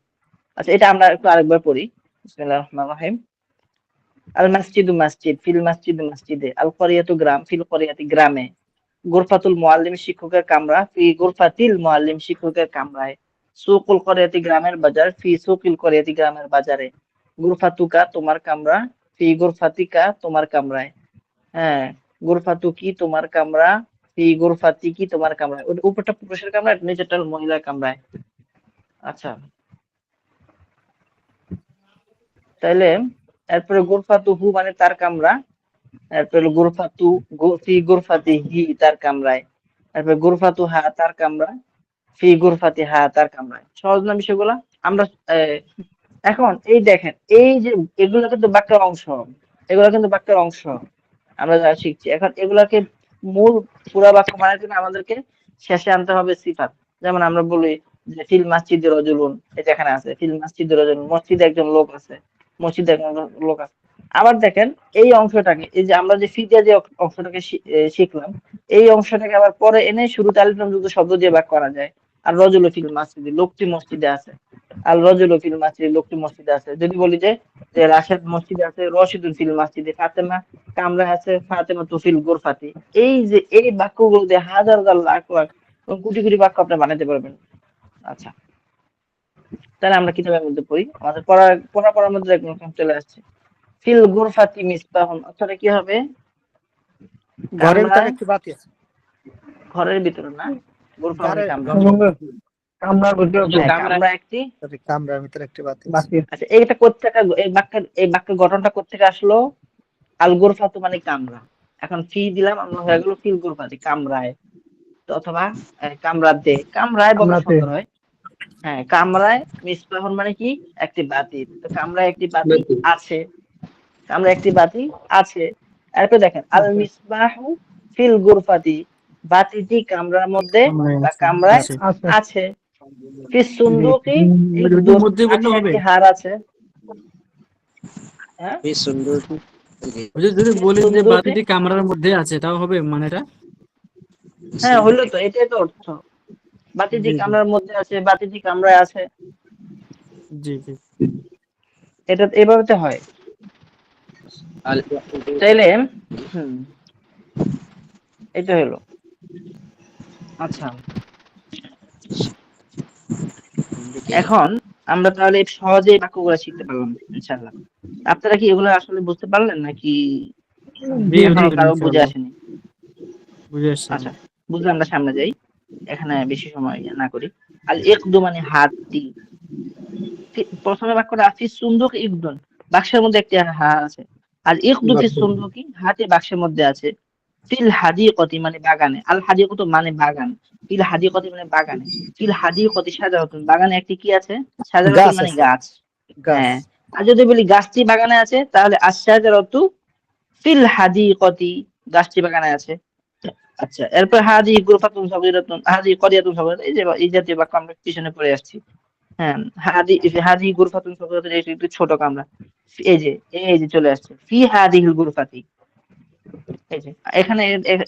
আচ্ছা, এটা আমরা একটু আরেকবার পড়ি। বিসমিল্লাহির রহমানির রহিম। আল মসজিদু মসজিদ, ফিল মসজিদু মসজিদে, আল করিয়াতু গ্রাম, ফিল করিয়াতি গ্রামে, গুরফাতুল মুআল্লিম শিক্ষকের কামরা, ফি গুরফাতিল মুআল্লিম শিক্ষকের কামরায়, সুকুল করিয়াতি গ্রামের বাজার, ফি সুকিল করিয়াতি গ্রামের বাজারে, গুরফাতুকা তোমার কামরা, ফি গুরফাতিকা তোমার কামরায়। হ্যাঁ, গুরফাতুকি তোমার কামরা, ফি গুরফাতিকি তোমার কামরায়। ওটা উপরটা পুরুষের কামরা, নিচেরটা মহিলার কামরায়। আচ্ছা, তাইলে এরপরে গুরফাতুহু মানে তার কামরা, এরপরে ফি গুরফাতিহি তার কামরায়, তারপরে গুরফাতুহা তার কামরা, ফি গুরফাতিহা তার কামরায়। সহজ না বিষয়গুলা? আমরা এখন এই দেখেন, এই যে এগুলো কিন্তু বাক্যের অংশ, এগুলো কিন্তু বাক্যের অংশ আমরা যা শিখছি। এখন এগুলাকে মূল পুরা বাক্য বানার জন্য আমাদেরকে শেষে আনতে হবে সিফাত। যেমন আমরা বলি যে ফিল মাসজিদে রজুলুন, এটা এখানে আছে, ফিল মাসজিদে রজুলুন, মসজিদে একজন লোক আছে, মসজিদে একজন লোক আছে। আবার দেখেন এই অংশটাকে, এই যে আমরা যে ফি দিয়ে যে অংশটাকে শিখলাম, এই অংশটাকে আবার পরে এনে শুরুতে আলিফ লাম যুক্ত শব্দ দিয়ে বাক্য করা যায়। আর রজুলু ফিল মাসজিদে, লোকটি মসজিদে আছে, আল রজুলু ফিল মাসজিদে, লোকটি মসজিদে আছে। যদি বলি যে রাশেদ মসজিদে আছে, রশিদুল ফিল মাসজিদে, ফাতেমা কামরায় আছে, ফাতেমা তুফিল গোরফাতি। এই যে এই বাক্যগুলো দিয়ে হাজার হাজার লাখ লাখ এবং কোটি কোটি বাক্য আপনি বানাতে পারবেন। আচ্ছা, তাহলে আমরা কিতাবের মধ্যে পড়ি, আমাদের পড়ার মধ্যে একদম চলে আসছে। ফিল গোরফাতি মিসবাহুন, অর্থাৎ কি হবে? ঘরের ভিতরে কামরায়, একটি বাতি আছে। ঘরের ভিতরে না, গোরফা মানে কামরা। কামরার ভিতরে হ্যাঁ, কামরা একটি কামরার ভিতরে একটি বাতি আছে। বাকি আচ্ছা, এইটা কোত্থেকে, এই বাক্যের গঠনটা কোত্থেকে আসলো? আল গোরফাতু মানে কামরা। এখন ফি দিলাম, আমরা হয়ে গেল ফিল গোরফাতি কামরায়, তো অথবা কামরাতে, কামরায় বললে কামরাতে সুন্দর হয়। হ্যাঁ, কামরায় মিসবাহুন মানে কি? একটি বাতি। তো কামরায় একটি বাতি আছে, কামরায় একটি বাতি আছে। এরপর দেখেন আল মিসবাহু ফিল গুরফাতি, বাতিটি কামরার মধ্যে বা কামরায় আছে। আছে। আছে। ফিস সুন্দুকি ওইটার ইকদুন, মধ্যে বলতে আছে হবে। একটি হার আছে। হ্যাঁ, বেশ সুন্দর। ওই যে যদি ফিস বলি যে সুন্দুকি, বাতিটি কামরার মধ্যে আছে, তাও হবে মানেটা? হ্যাঁ হইলো তো, এটাই তো অর্থ। বাতিটি জি জি কামরার মধ্যে আছে, বাতিটি কামরায় আছে, জি জি। এটা এভাবে তো হয়। আল তাইলে হুম, এটা হলো। আচ্ছা, এখন আমরা তাহলে সহজেই বাক্যগুলো শিখতে পারলাম ইনশাআল্লাহ। আপনারা কি এগুলো আসলে বুঝতে পারলেন নাকি জি এখনো হুজুর কারো বুঝে ইনশাআল্লাহ আসেনি? বুঝে আসছি আচ্ছা, বুঝলে আমরা সামনে যাই, এখানে বেশি সময় না করি। আল ইকদু মানে হাতটি, প্রথমে বাক্যটা ফিস সুন্দুক ইকদুন, বাক্সের মধ্যে একটি হাত আছে। আল ইকদু ফিস সুন্দুকি, হাতে বাক্সের মধ্যে আছে। ফিল হাদিকতি মানে বাগানে, আল হাদিকতু মানে বাগান, ফিল হাদিকতি মানে বাগানে, ফিল হাদিকতি শাজারাতুন বাগানে একটি কি আছে, শাজারাতুন গাছ মানে আছে, গাছ। গাছ। হ্যাঁ, আর যদি বলি গাছটি বাগানে আছে তাহলে আশ-শাজারাতু ফিল হাদিকতি গাছটি বাগানে আছে। আচ্ছা, এরপর হাদি গুরফাতুন সাগীরাতুন, হাদি করিয়াতুন সাগীরাতুন, এই জাতীয় বাক্য আমরা পিছনে পড়ে আসছি। হ্যাঁ, হাদি হাদি গুরফাতুন সাগীরাতুন এটা একটু ছোট কামরা। এই যে চলে আসছে ফি হাদিহিল গুরফাতি। এই যে এখানে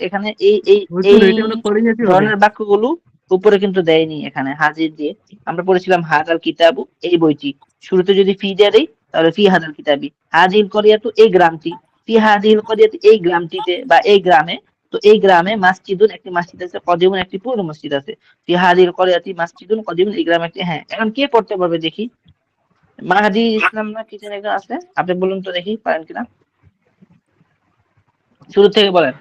এখানে এই এই হুজুর এই এটা আমরা পড়ে গেছি ওরে। ধরনের বাক্যগুলো উপরে কিন্তু দেয়নি, এখানে হাজির দিয়ে আমরা পড়েছিলাম হাদাল কিতাবু এই বইটি, শুরুতে যদি ফি দিয়ে দেই তাহলে ফি হাদাল কিতাবি, হাজিল করিয়াতু এই গ্রামটি, ফি হাদিল করিয়াতু এই গ্রামটিতে বা এই গ্রামে, তো এই গ্রামে মাসজিদুন একটি মসজিদ আছে, কদিমুন একটি পুরো মসজিদ আছে, ফি হাদিল করিয়াতি মাসজিদুন কদিমুন এই গ্রামে একটি। হ্যাঁ, এখন কে পড়তে পারবে দেখি? মাহাদি ইসলাম না কি যেন একজন আছে, আপনি বলুন তো দেখি পারেন কিনা, শুরু থেকে বলেন।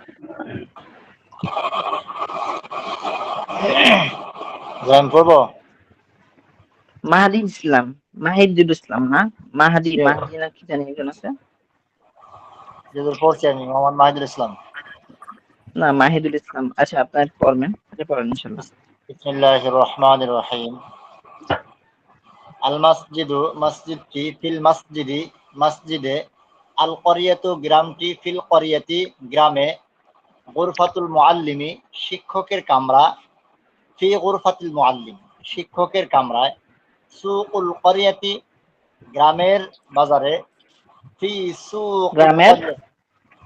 পড়বো। মাহাদি ইসলাম, মাহিদুল ইসলাম না, মাহাদি মাহাদি না কি জানি একজন আছে। পড়ছি আমি, মোহাম্মদ মাহিদুল ইসলাম। না, মাহিদুল ইসলাম। আচ্ছা, আপনার পড়বেন, আচ্ছা পড়েন ইনশাআল্লাহ। বিসমিল্লাহির রহমানির রহিম। আল মসজিদু মসজিদটি, ফিল মসজিদি মসজিদে, আল করিয়াতু গ্রামটি, ফিল করিয়াতি গ্রামে, গুরফাতুল মুআল্লিমি শিক্ষকের কামরা, ফি গুরফাতুল মুআল্লিম শিক্ষকের কামরায়, সুকুল করিয়াতি গ্রামের বাজারে, ফি সুকুল গ্রামের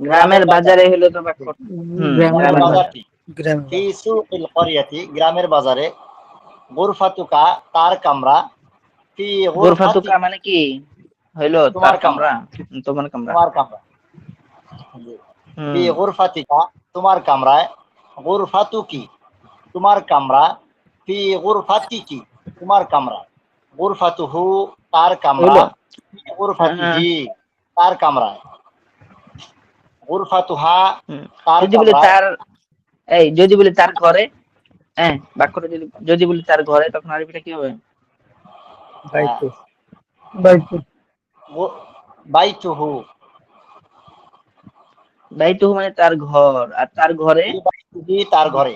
গ্রামের বাজারে হলো তো বাক্য। গ্রামের গ্রামের বাজার। বাজার। বাজারটি, গ্রামে ফি সুকুল করিয়াতি গ্রামের বাজারে, গুরফাতুকা তার কামরা, ফি গুরফাতি গুরফাতুকা মানে কি হইলো তোমার তার কামরা, তোমার কামরা। তোমার কামরা, ফি গুরফাতিকা তোমার কামরায়, গুরফাতুকি তোমার কামরা, ফি গুরফাতিকি তোমার কামরা, গুরফাতুহু তার কামরা, হইলো। ফি গুরফাতিহি তার কামরায়, গুরফাতুহা তার যদি বলি কামরায়। তার, এই যদি বলি তার ঘরে, হ্যাঁ বাক্যটা যদি বলি তার ঘরে, তখন আরবিটা কি হবে? বাইতু, বাইতু বাইতুহু, বাইতুহু মানে তার ঘর, আর তার ঘরে ফি বাইতিহি তার ঘরে,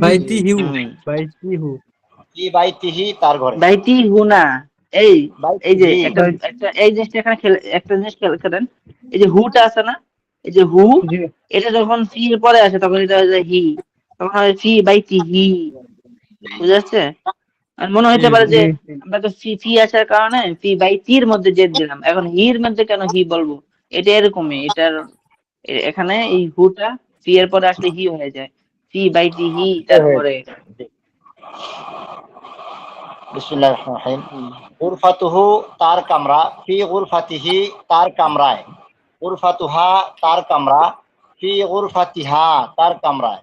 বাইতি হিউ, হুম, বাইতি হু। ফি বাইতিহি তার ঘরে, বাইতি হুনা। এই এই যে বাইতিহি একটা একটা এই জিনিসটা এখানে একটা জিনিস খেয়াল করেন, এই যে হুটা আছে না, এই যে হু, জি এটা যখন ফি এর পরে আসে তখন এটা হয়ে যায় হি, তখন হয় ফি বাইতি হি। বুঝা যাচ্ছে? আর মনে হইতে পারে যে জি আমরা তো ফি ফি আসার কারণে ফি বাইতির মধ্যে জেদ দিলাম, এখন হির মধ্যে কেন হি বলবো? এটা এরকমই, এটার এখানে এই হুটা ফি এর পরে আসলে হি হয়ে যায়, ফি বাইতি হি তার ঘরে। বিসমিল্লাহির রহমানির রহিম। গুরফাতুহু তার কামরা, ফি গুরফাতিহি তার কামরায়, গুরফাতুহা তার কামরা, ফি গুরফাতিহা তার কামরায়,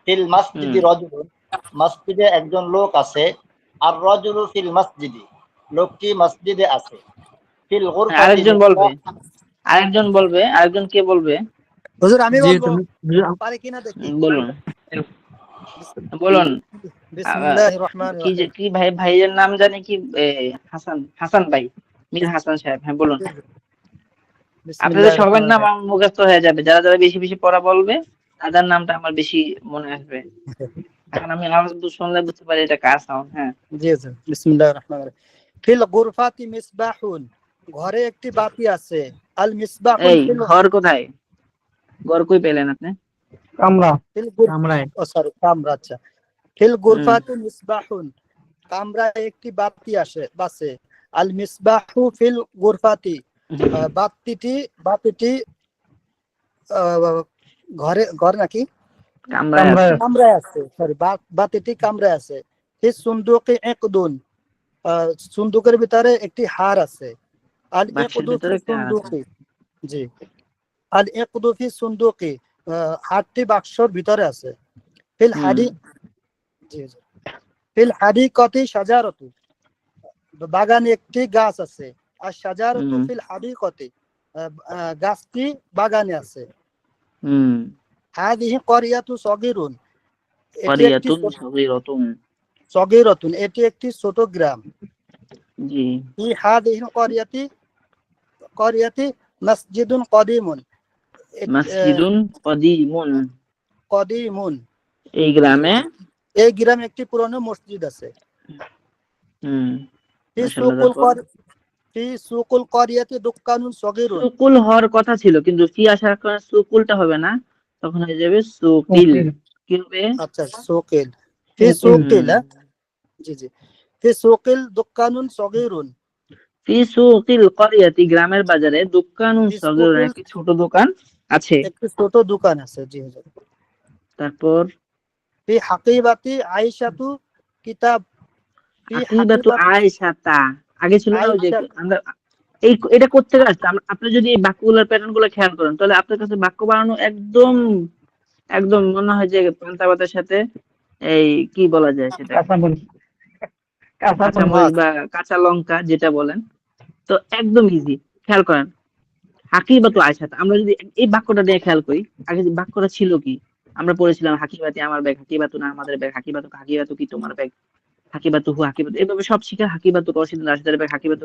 ফিল মসজিদি রাজুলুন মসজিদে একজন লোক আছে, আর রাজুলু ফিল মসজিদি লোকটি মসজিদে আছে, ফিল গুরফাতি আরেকজন বলবে, আরেকজন কে বলবে? হুজুর আমি জি বলবো, তুমি পারি কিনা দেখি। বলুন বলুন। বিসমিল্লাহির রহমানির কি যে রহিম। কি ভাইয়ের নাম জানি কি, হাসান, হাসান ভাই, মীর হাসান সাহেব। হ্যাঁ বলুন। আপনাদের বিসমিল্লাহির সবার রহমানির নাম রহিম। আমার মুখস্থ হয়ে যাবে, যারা যারা বেশি বেশি পড়া বলবে তাদের নামটা আমার বেশি মনে আসবে। এখন আমি আওয়াজ শুনলে বুঝতে পারি এটা কার সাউন্ড। হ্যাঁ, জি হুজুর, বিসমিল্লাহির রহমানির রহিম। ফিল গুরফাতি মিসবাহুন ঘরে একটি বাতি আছে। আল মিসবাহুন এই ফিল ঘর কোথায়? ঘর কই পেলেন আপনি? কামরা ফিল কামরায়। ও সরি কামরা, আচ্ছা। ফিল গুরফাতি মিসবাহুন কামরায় একটি বাতি আছে। আল মিসবাহু ফিল গুরফাতি বাতিটি ঘরে নাকি কামরায় আছে। কামরায় আছে, সরি বাতিটি কামরায় আছে। ফিস সুন্দুকি ইকদুন সুন্দুকের ভিতরে একটি হার আছে। আল বাক্সের ইকদু ফি ভিতরে একটা হার আছে। সুন্দুকি, জি, আল ইকদু ফি সুন্দুকি হারটি বাক্সর ভিতরে আছে। ফিল হাদি, জি জি, ফিল হাদিকতি শাজারাতু বাগানে একটি গাছ আছে। আর শাজারাতু ফিল হাদিকতি গাছটি বাগানে আছে। হাদিহি করিয়াতু সগীরুন এটি একটি করিয়াতুন সগীরাতুন। সগীরাতুন এটি একটি ছোট গ্রাম। জি। ফি হাদিহি করিয়াতি মসজিদুন কদিমুন মাসজিদুন কদিমুন, কদিমুন, এই গ্রামে এই গ্রামে একটি পুরনো মসজিদ আছে। হুম ফি মাশাআল্লাহ। সুকুল তারপর ফি সুকুল করিয়াতি দোকানুন সগীরুন। সুকুল হওয়ার কথা ছিল, কিন্তু ফি আসার কারণে সুকুলটা হবে না, তখন হয়ে যাবে সুকিল। উকিল। কি হবে? আচ্ছা, সুকিল। ফি সুকিল। সুকিল, হ্যাঁ? জি জি। ফি সুকিল দোকানুন সগীরুন। ফি সুকিল করিয়াতি, গ্রামের বাজারে, দোকানুন ফি সগীর, সুকিল, একটি ছোট দোকান আছে। একটি ছোট দোকান আছে। জি হুজুর। তারপর ফি হাকিবাতি আয়েশাতু কিতাব, ফি আকিবাতু হাকিবাতি আয়েশাতা, আগে ছিল না ওই যে আয়েশা। আমরা এটা করতে আসছে। আপনি যদি এই বাক্যগুলোর প্যাটার্ন গুলো খেয়াল করেন, তাহলে আপনার কাছে বাক্য বানানো একদম একদম মনে হয় যে পান্তা ভাতের সাথে এই কি বলা যায় সেটাকে, কাঁচামরিচ। কাঁচামরিচ। কাঁচামরিচ বা কাঁচা লঙ্কা যেটা বলেন, তো একদম ইজি। খেয়াল করেন, হাকিবাতু আয়েশাতা, আমরা যদি এই বাক্যটা দিয়ে খেয়াল করি, আগে যে বাক্যটা ছিল কি, আমরা পড়েছিলাম হাকিবাতি আমার ব্যাগ, হাকিবাতু না আমাদের ব্যাগ, হাকিবাতু হাকিবাতু কি তোমার ব্যাগ, হাকিবাতু হু হাকিবাতু, এভাবে সব শিখে হাকিবাতু রশিদ রাশিদের ব্যাগ, হাকিবাতু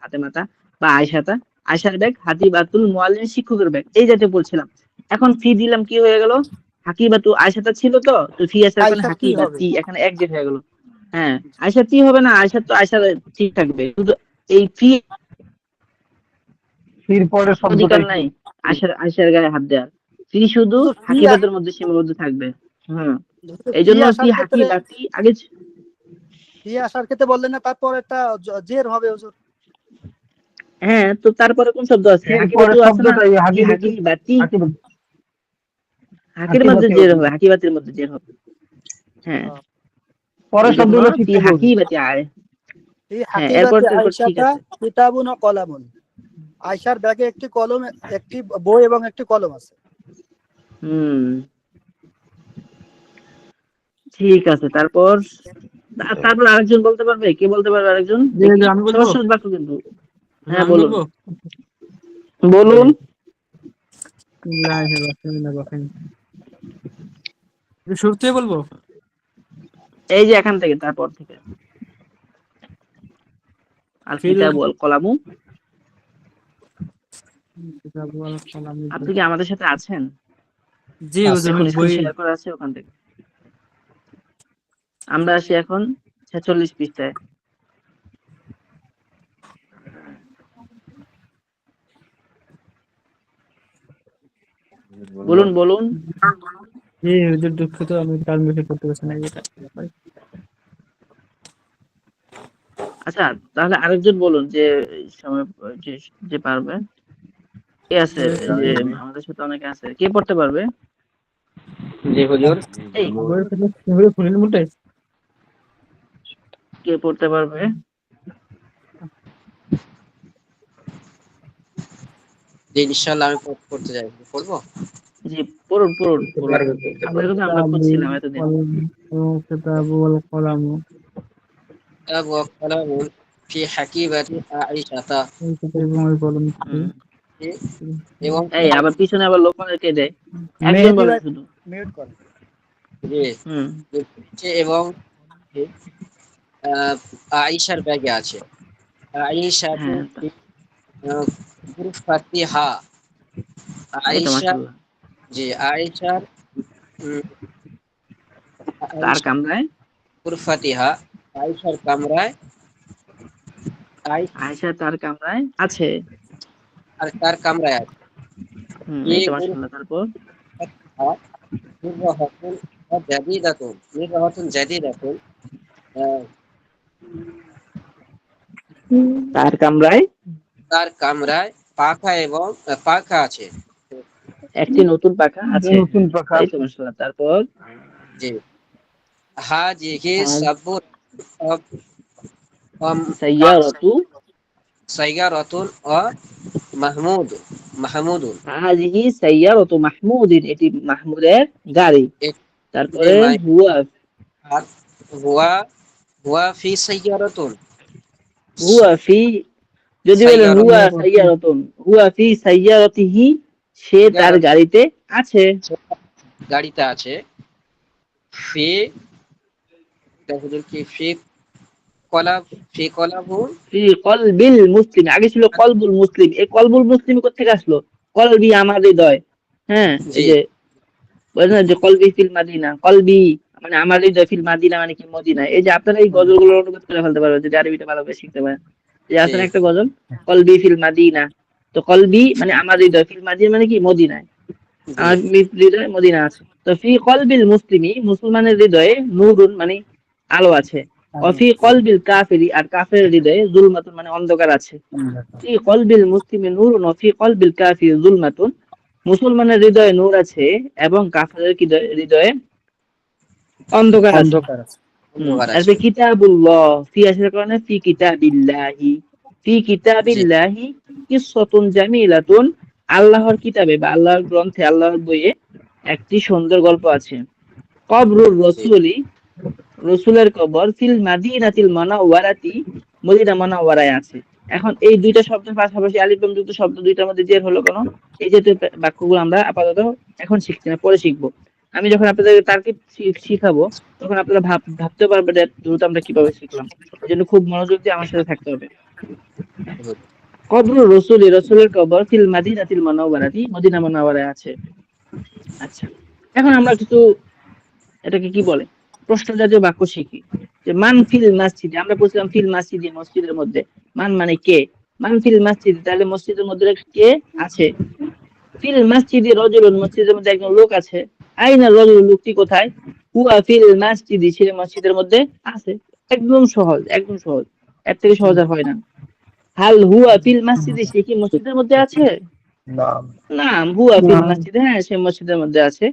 ফাতেমাতা বা আয়েশাতা, আয়েশার ব্যাগ, হাকিবাতুল মুআল্লিম শিক্ষকের ব্যাগ, এই জাতীয় বলছিলাম। এখন ফি দিলাম, কি হয়ে গেল? হাকিবাতু আয়েশাতা ছিল, তো ফি আসার কারণে আয়েশা কি হবে? হাকিবাতি এখানে একজেক্ট হয়ে গেল। হ্যাঁ, আয়েশা কি হবে না, আয়েশা তো আয়েশা ঠিক থাকবে, শুধু এই ফি ফির পরের অধিকার শব্দটাই নাই আয়েশার গায়ে হাত দেওয়ার, ফি শুধু হুজুর, হাকিবাতের মধ্যে সীমাবদ্ধ থাকবে। হুম, এই ফি জন্য ফি আসার ক্ষেত্রে, হাকিবাতি আগে। ফি আসার ক্ষেত্রে বললেন না, তারপর একটা জের হবে হুজুর। হ্যাঁ, তো তারপরে কোন শব্দ আছে? ফির হাকিবাতু পরের আছে না, শব্দটাই ফি হাকিবাতি। হাকিবাতি, হাকিবাতি। হাকির মধ্যে হাকিবাতি জের হবে। হবে, হাকিবাতির মধ্যে জের হবে। হ্যাঁ, পরের এই জন্য শব্দগুলো ঠিক ফি থাকবে। হাকিবাতি আয়। ফি হ্যাঁ, এরপর হাকিবাতি ঠিক আয়েশাতা আছে। কিতাবুন ও কলামুন। আয়েশার ব্যাগে একটি কলম, একটি বই এবং একটি কলম আছে। হুম, ঠিক আছে। তারপর তারপর আরেকজন বলতে পারবে? কে বলতে পারবে আরেকজন? যে দেখি, আমি বলবো, সহজ সহজ বাক্য কিন্তু। হ্যাঁ আমি বলুন, বলবো। বলুন। বিসমিল্লাহির রহমানির রহিম। শুরু থেকে বলবো। এই যে এখান থেকে, তারপর থেকে আল ফিল কিতাব ওয়াল কলামু। কিতাব ওয়াল কলাম। আপনি কি আমাদের সাথে আছেন? জি হুজুর, এখন আমি স্ক্রিন বই। শেয়ার করা আছে ওখান থেকে। আমরা আসি এখন 46 পৃষ্ঠায়। বলুন বলুন। জি হুজুর, দুঃখিত, আমি ট্রান্সলেট করতে পারছি না এটা। আচ্ছা, তাহলে আরেকজন বলুন যে এই সময় যে যে পারবে। কে আছে? যে আমাদের সাথে অনেকে আছে, কে পড়তে পারবে? জি হুজুর। এই বইয়ের থেকে শুরু খুলিনি মোটে। কে পড়তে পারবে? জি ইনশাআল্লাহ আমি পড়তে যাই, পড়বো। জি, পড়ুন পড়ুন পড়ুন। আপনার কথা আমরা খুঁজছিলাম এতদিন। কিতাব ওয়াল কলাম। কিতাব ওয়া কালামুন ফি হাকিবাতি আয়েশাতা। এই কিতাব এবং ওই কলম। হুম। এবং এই আবার পিছনে আবার লোকমানকে দেয়, একজন মেহেদী বলেন ভাই শুধু। মিউট করেন। জি, হুম, এবং আয়েশার ব্যাগে আছে। আয়েশাতু হ্যাঁ, ফি গুরফাতিহা। এই তো আয়েশা, মাশাআল্লাহ। জি আয়েশার উম, তার আয়েশা কামরায়, গুরফাতিহা, আয়েশার কামরায়, আয়েশা আয়েশা তার কামরায় আছে। আর তার কামরায় আছে। হুম, এই এই তো মাশাআল্লাহ। তারপর গুরফাতিহা মিররাহাতুন জাদিদাতুন, মিররাহাতুন জাদিদাতুন। আহ, তার কামরায় তার কামরায় পাখা এবং পাখা আছে। একটি নতুন পাখা আছে। নতুন প্রকার। এই তো মাশাআল্লাহ। তারপর জি, হাজিহি আর সাবুর সাইয়ারাতু, সাইয়ারাতুন ও মাহমুদুন। হাজিহি সাইয়ারাতু মাহমুদিন, এটি মাহমুদের গাড়ি। এটি তারপরে হুয়া, আর হুয়া হুয়া ফি সাইয়ারাতুন। হুয়া ফি, যদি বলেন সাইয়ারাত হুয়া সাইয়ারাতুন, হুয়া ফি সাইয়ারাতিহি, সে তার গাড়িতে আছে। গাড়িতে আছে। ফি, দেখো কি ফি কলাবু। ফি কলবিল মুসলিম, আগে ছিল কলবুল মুসলিম, এই কলবুল মুসলিম কোথা থেকে আসলো? কলবি আমার হৃদয়, হ্যাঁ, এই জি যে বলে না যে কলবি ফিল মাদিনা, কলবি মানে আমার হৃদয় ফিল মাদিনা মানে কি মদিনা। এই যে আপনারা এই গজলগুলো অনুবাদ করে ফেলতে পারবেন যদি আরবিটা ভালোভাবে শিখতে পারেন। যে জি আছে না একটা গজল, কলবি ফিল মাদিনা, তো কলবি মানে আমার হৃদয়, ফিল মাদিনা মানে কি মদিনায়, জি আমার হৃদয়ে মদিনা আছে। তো ফি কলবিল মুসলিমি মুসলমানের হৃদয়ে নূরুন মানে আলো আছে, অফি কলবিল কাফিরি আর কাফের হৃদয়ে জুলমাতুন মানে অন্ধকার আছে। ফি কলবিল মুসলিমি নূরুন অফি কলবিল কাফিরি জুলমাতুন, মুসলমানের হৃদয়ে নূর আছে এবং কাফেরের হৃদয়ে অন্ধকার আছে। অন্ধকার আছে। অন্ধকার আছে। তারপরে কিতাবুল্লাহ, ফি আসার কারণে ফি কিতাবিল্লাহি, ফি জি কিতাবিল্লাহি কিসসাতুন জামিলাতুন, আল্লাহর কিতাবে বা আল্লাহর গ্রন্থে আল্লাহর বইয়ে একটি সুন্দর গল্প আছে। কবরুর জি রসুলি, রসুলের কবর ফিল মাদিনাতিল মানাওয়ারাতি, মদিনা মানাওয়ারায় আছে। এখন এই দুইটা শব্দের পাশাপাশি আলিফ লাম যুক্ত শব্দ দুইটার মধ্যে জের হলো কেন? এই জাতীয় বাক্যগুলো আমরা আপাতত এখন শিখছি না, পরে শিখবো। আমি যখন আপনাদের তার্কিব শিখাবো তখন আপনারা ভাবতে পারবেন যে দ্রুত আমরা কিভাবে শিখলাম। এই জন্য খুব মনোযোগ দিয়ে আমার সাথে থাকতে হবে। কবরুর রসুলি, রসুলের কবর ফিল মাদিনাতিল মানাওয়ারাতি, মদিনা মানাওয়ারায় আছে। আচ্ছা, এখন আমরা কিছু এটাকে কি বলে প্রশ্ন জাতীয় বাক্য শিখি। যে মান ফিল মসজিদে, আমরা বলছিলাম ফিল মসজিদে মসজিদের মধ্যে, মান মানে কে, মান ফিল মসজিদে তাহলে মসজিদের মধ্যে কে আছে। ফিল মসজিদে রজুলুন, মসজিদের মধ্যে একজন লোক আছে। আইনা রজুল, লোকটি কোথায়। হুয়া ফিল মসজিদি, সে মসজিদের মধ্যে আছে। একদম সহজ, একদম সহজ, এর থেকে সহজ আর হয় না। হাল হুয়া ফিল মসজিদি, সে কি মসজিদের মধ্যে আছে। নাম নাম হুয়া ফিল মসজিদে, হ্যাঁ সে মসজিদের মধ্যে আছে।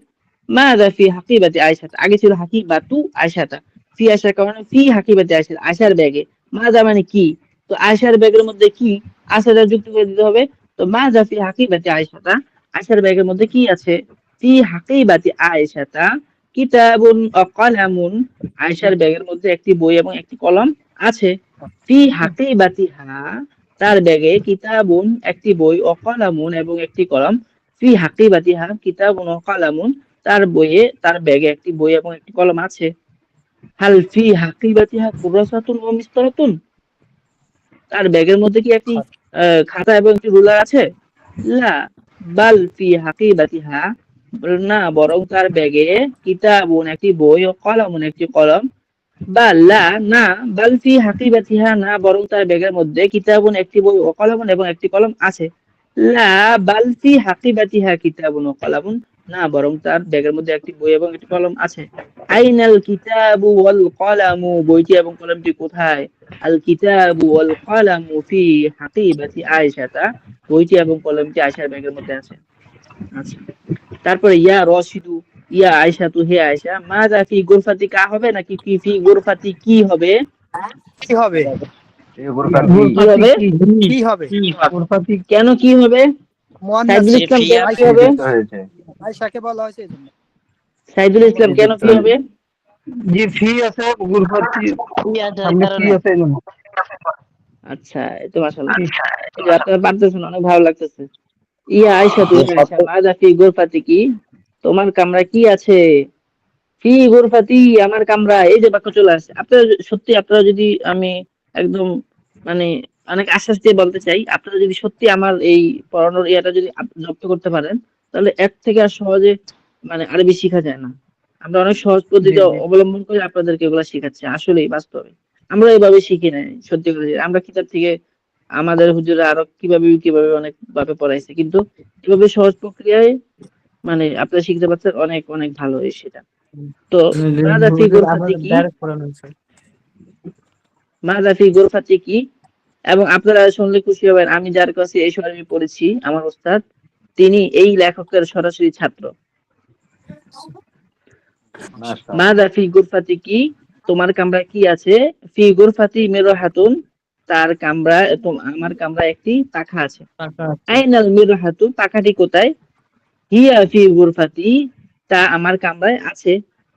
মাযা ফি হাকিবাতি আয়েশা, আগে ছিল হাকিবাতু আয়েশাতা, ফি আসার কারণে ফি হাকিবাতি আয়েশা, আয়েশার ব্যাগে। মাযা মানে কি, তো আয়েশার ব্যাগের মধ্যে কি আছে তা যুক্ত করে দিতে হবে। তো মাযা ফি হাকিবাতি আয়েশাতা, আয়েশার ব্যাগের মধ্যে কি আছে। ফি হাকিবাতি আয়েশাতা কিতাবুন ওয়া কলামুন, আয়েশার ব্যাগের মধ্যে একটি বই এবং একটি কলম আছে। ফি হাকিবাতিহা, তার ব্যাগে কিতাবুন একটি বই, ও কলামুন এবং একটি কলম। ফি হাকিবাতিহা কিতাবুন ও কলামুন, তার বইয়ে তার ব্যাগে একটি বই এবং একটি কলম আছে। হাল ফি হাকিবাতিহা কুরাসাতুন ওয়া মিসতারাতুন, তার ব্যাগের মধ্যে কি একটি খাতা এবং একটি রুলার আছে। লা বাল ফি হাকিবাতিহা, না বরং তার ব্যাগে কিতাবুন একটি বই ও কলামুন একটি কলম। বা লা না, বাল ফি হাকিবাতিহা না বরং তার ব্যাগের মধ্যে কিতাবুন একটি বই ও কলামুন এবং একটি কলম আছে। লা বাল ফি হাকিবাতিহা কিতাবুন ও কলামুন, না বরং তার ব্যাগের মধ্যে একটি বই এবং একটি কলম আছে। আইনাল কিতাবু ওয়াল কলামু, বইটি এবং কলমটি কোথায়। আল কিতাবু ওয়াল কলামু ফি হাকিবাতি আয়েশাতা, বইটি এবং কলমটি আয়েশার ব্যাগের মধ্যে আছে। আচ্ছা, তারপরে ইয়া রশিদু, ইয়া আয়েশা, তু হে আয়েশা, মাযা ফি গুরফাতি, কা হবে নাকি ফি ফি গুরফাতি কি হবে। কি হবে, এই গুরফাতি কি হবে, কি হবে, গুরফাতি কেন কি হবে। মুয়ান্নাস সাইদুল জি ইসলাম ফি কেন কি আছে। হবে, যুক্ত হয়েছে। আয়েশাকে বলা হয়েছে এই জন্য। সাইদুল ইসলাম কেন যুক্ত কি হবে। হয়েছে। যে ফি আছে গুরফাতি সামনে ফি আছে এই জন্য। আচ্ছা, এই তো মাশাআল্লাহ, এই যে আপনারা পারতেছেন, অনেক ভালো লাগতেছে। ইয়া আয়েশা, তু হে আয়েশা, মাযা ফি গুরফাতি কি, তোমার কামরায় কি আছে। ফি গুরফাতি, আমার কামরা, এই যে বাক্য চলে আসে। আপনারা সত্যি, আপনারা যদি আমি একদম মানে অনেক আশ্বাস দিয়ে বলতে চাই, আপনারা যদি সত্যি আমার এই পড়ানোর ইয়াটা যদি জব্দ করতে পারেন, তাহলে এর থেকে আর সহজে মানে আরবি শিখা যায় না। আমরা অনেক সহজ পদ্ধতি অবলম্বন করে আপনাদেরকে এগুলো শেখাচ্ছি, আসলেই বাস্তবে আমরা এইভাবে শিখি নাই। সত্যি করে আমরা কিতাব থেকে আমাদের হুজুরা আরো কিভাবে কিভাবে অনেক ভাবে পড়াইছে, কিন্তু এভাবে সহজ প্রক্রিয়ায় মানে আপনারা শিখতে পারছেন, অনেক অনেক ভালো এই সেটা। তো মাযা ফি গুরফাতি কি, ডাইরেক্ট পড়ানো হয়েছে। মাযা ফি গুরফাতি কি, এবং আপনারা শুনলে খুশি হবেন, আমি যার কাছে এই আরবি পড়েছি, আমার ওস্তাদ, তিনি এই লেখকের সরাসরি ছাত্র। মাশাআল্লাহ। মাযা ফি গুরফাতি কি, তোমার কামরায় কি আছে। ফি গুরফাতি মিরহাতুন, তার কামরা, আমার কামরায় একটি পাখা আছে। টাকা আছে। আইনাল মিরহাতু, পাখাটি কোথায়। হিয়া ফি গুরফাতি, তা আমার কামরায় আছে।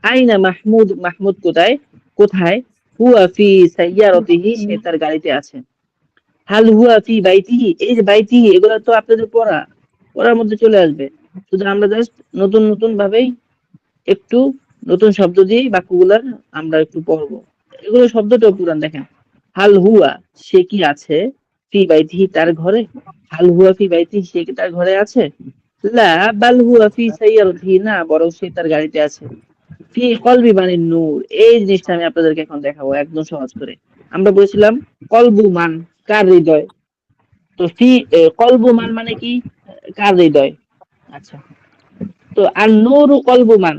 আইনা মাহমুদ, মাহমুদ কোথায়, কোথায়। হুয়া ফি সাইয়ারাতিহি, সে তার গাড়িতে আছে। হাল হুয়া ফি বাইতিহি, এই যে বাইতিহি, এগুলো তো আপনাদের পড়ার মধ্যে চলে আসবে। শুধু আমরা জাস্ট নতুন নতুন ভাবেই একটু নতুন শব্দ দিয়ে বাক্যগুলার আমরা একটু পড়বো। এগুলো শব্দটাও পুরান, দেখেন। হাল হুয়া, সে কি আছে। ফি বাইতিহি, তার ঘরে। হাল হুয়া ফি বাইতিহি, সে কি তার ঘরে আছে। লা বাল হুয়া ফি সাইয়ারতিহি, না বরং সে তার গাড়িতে আছে। ফি কলবি মানে নূর, এই জিনিসটা আমি আপনাদেরকে এখন দেখাবো একদম সহজ করে। আমরা বলেছিলাম কলবু মান, কার হৃদয়। তো ফি কলবু মান মানে কি, কার হৃদয়। আচ্ছা, তো আর নূরু কলবু মান,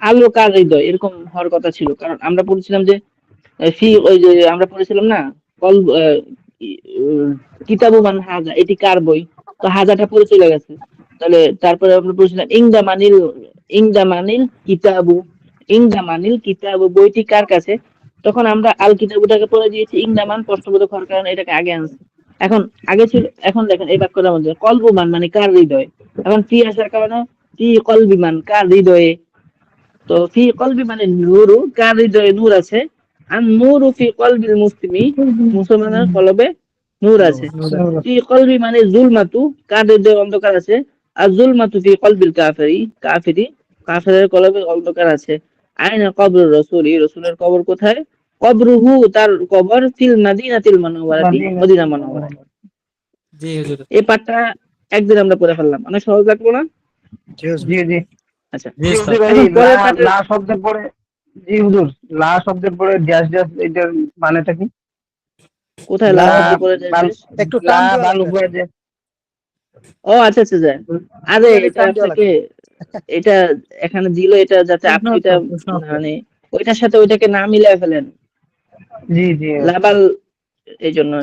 আলো কার হৃদয়, এরকম হওয়ার কথা ছিল। কারণ আমরা বলেছিলাম যে ফি, ওই যে আমরা পড়েছিলাম না, কল কিতাবু মান হাজা, এটি কার বই। তো হাজাটা পড়ে চলে গেছে। তাহলে তারপরে আমরা পড়েছিলাম ইংদা মানিল কিতাবু, ইংদা মানিল কিতাবু, বইটি কার কাছে। তখন আমরা আল কিতাবুটাকে পড়ে দিয়েছি, ইংদা মান প্রশ্নবোধক হওয়ার কারণে এটাকে আগে আনছি। এখন আগে ছিল, এখন দেখেন এই বাক্যটার মধ্যে কলবু মান মানে কার হৃদয়, এখন ফি আসার কারণে ফি কলবি মান কার হৃদয়ে। তো ফি কলবি মানে নূরু, কার হৃদয়ে নূর আছে। আর নূরু ফি কলবিল মুসলিমি, মুসলমানের কলবে নূর আছে। ফি কলবি মানে জুলমাতু, কার হৃদয়ে অন্ধকার আছে। আর জুলমাতু ফি কলবিল কাফেরের কলবে অন্ধকার আছে। আইনা কবর রসুলি, রসুলের কবর কোথায়। কবরুহু, তার কবর ফিল মাদিনাতিল মুনাওয়ারাতি, মদিনা মুনাওয়ারায়। জি হুজুর। এই পাঠটা একদিন আমরা পড়ে ফেললাম, অনেক সহজ লাগলো না? জি হুজুর। জি জি আচ্ছা, জি জি উস্তাদ। হুজুর, এই এখন পরের লা পাঠের লা শব্দের পরে, জি হুজুর, লা শব্দের পরে ড্যাশ ড্যাশ, এটার মানেটা কি? কোথায় লা লা শব্দ পড়ে বাল, যাবে? একটু লা টান দেওয়া বাল লাগবে আর উপরে কি। যে, ও আচ্ছা আচ্ছা আচ্ছা। আরে একটুখানি এটা টান দেওয়া আপনাকে, লাগবে। এটা এখানে দিল এটা যাতে প্রশ্ন আপনি এটা উত্তর, প্রশ্ন উত্তর। মানে ওইটার সাথে ওইটাকে না মিলাই ফেলেন। জি জি, লাবাল, এই জন্য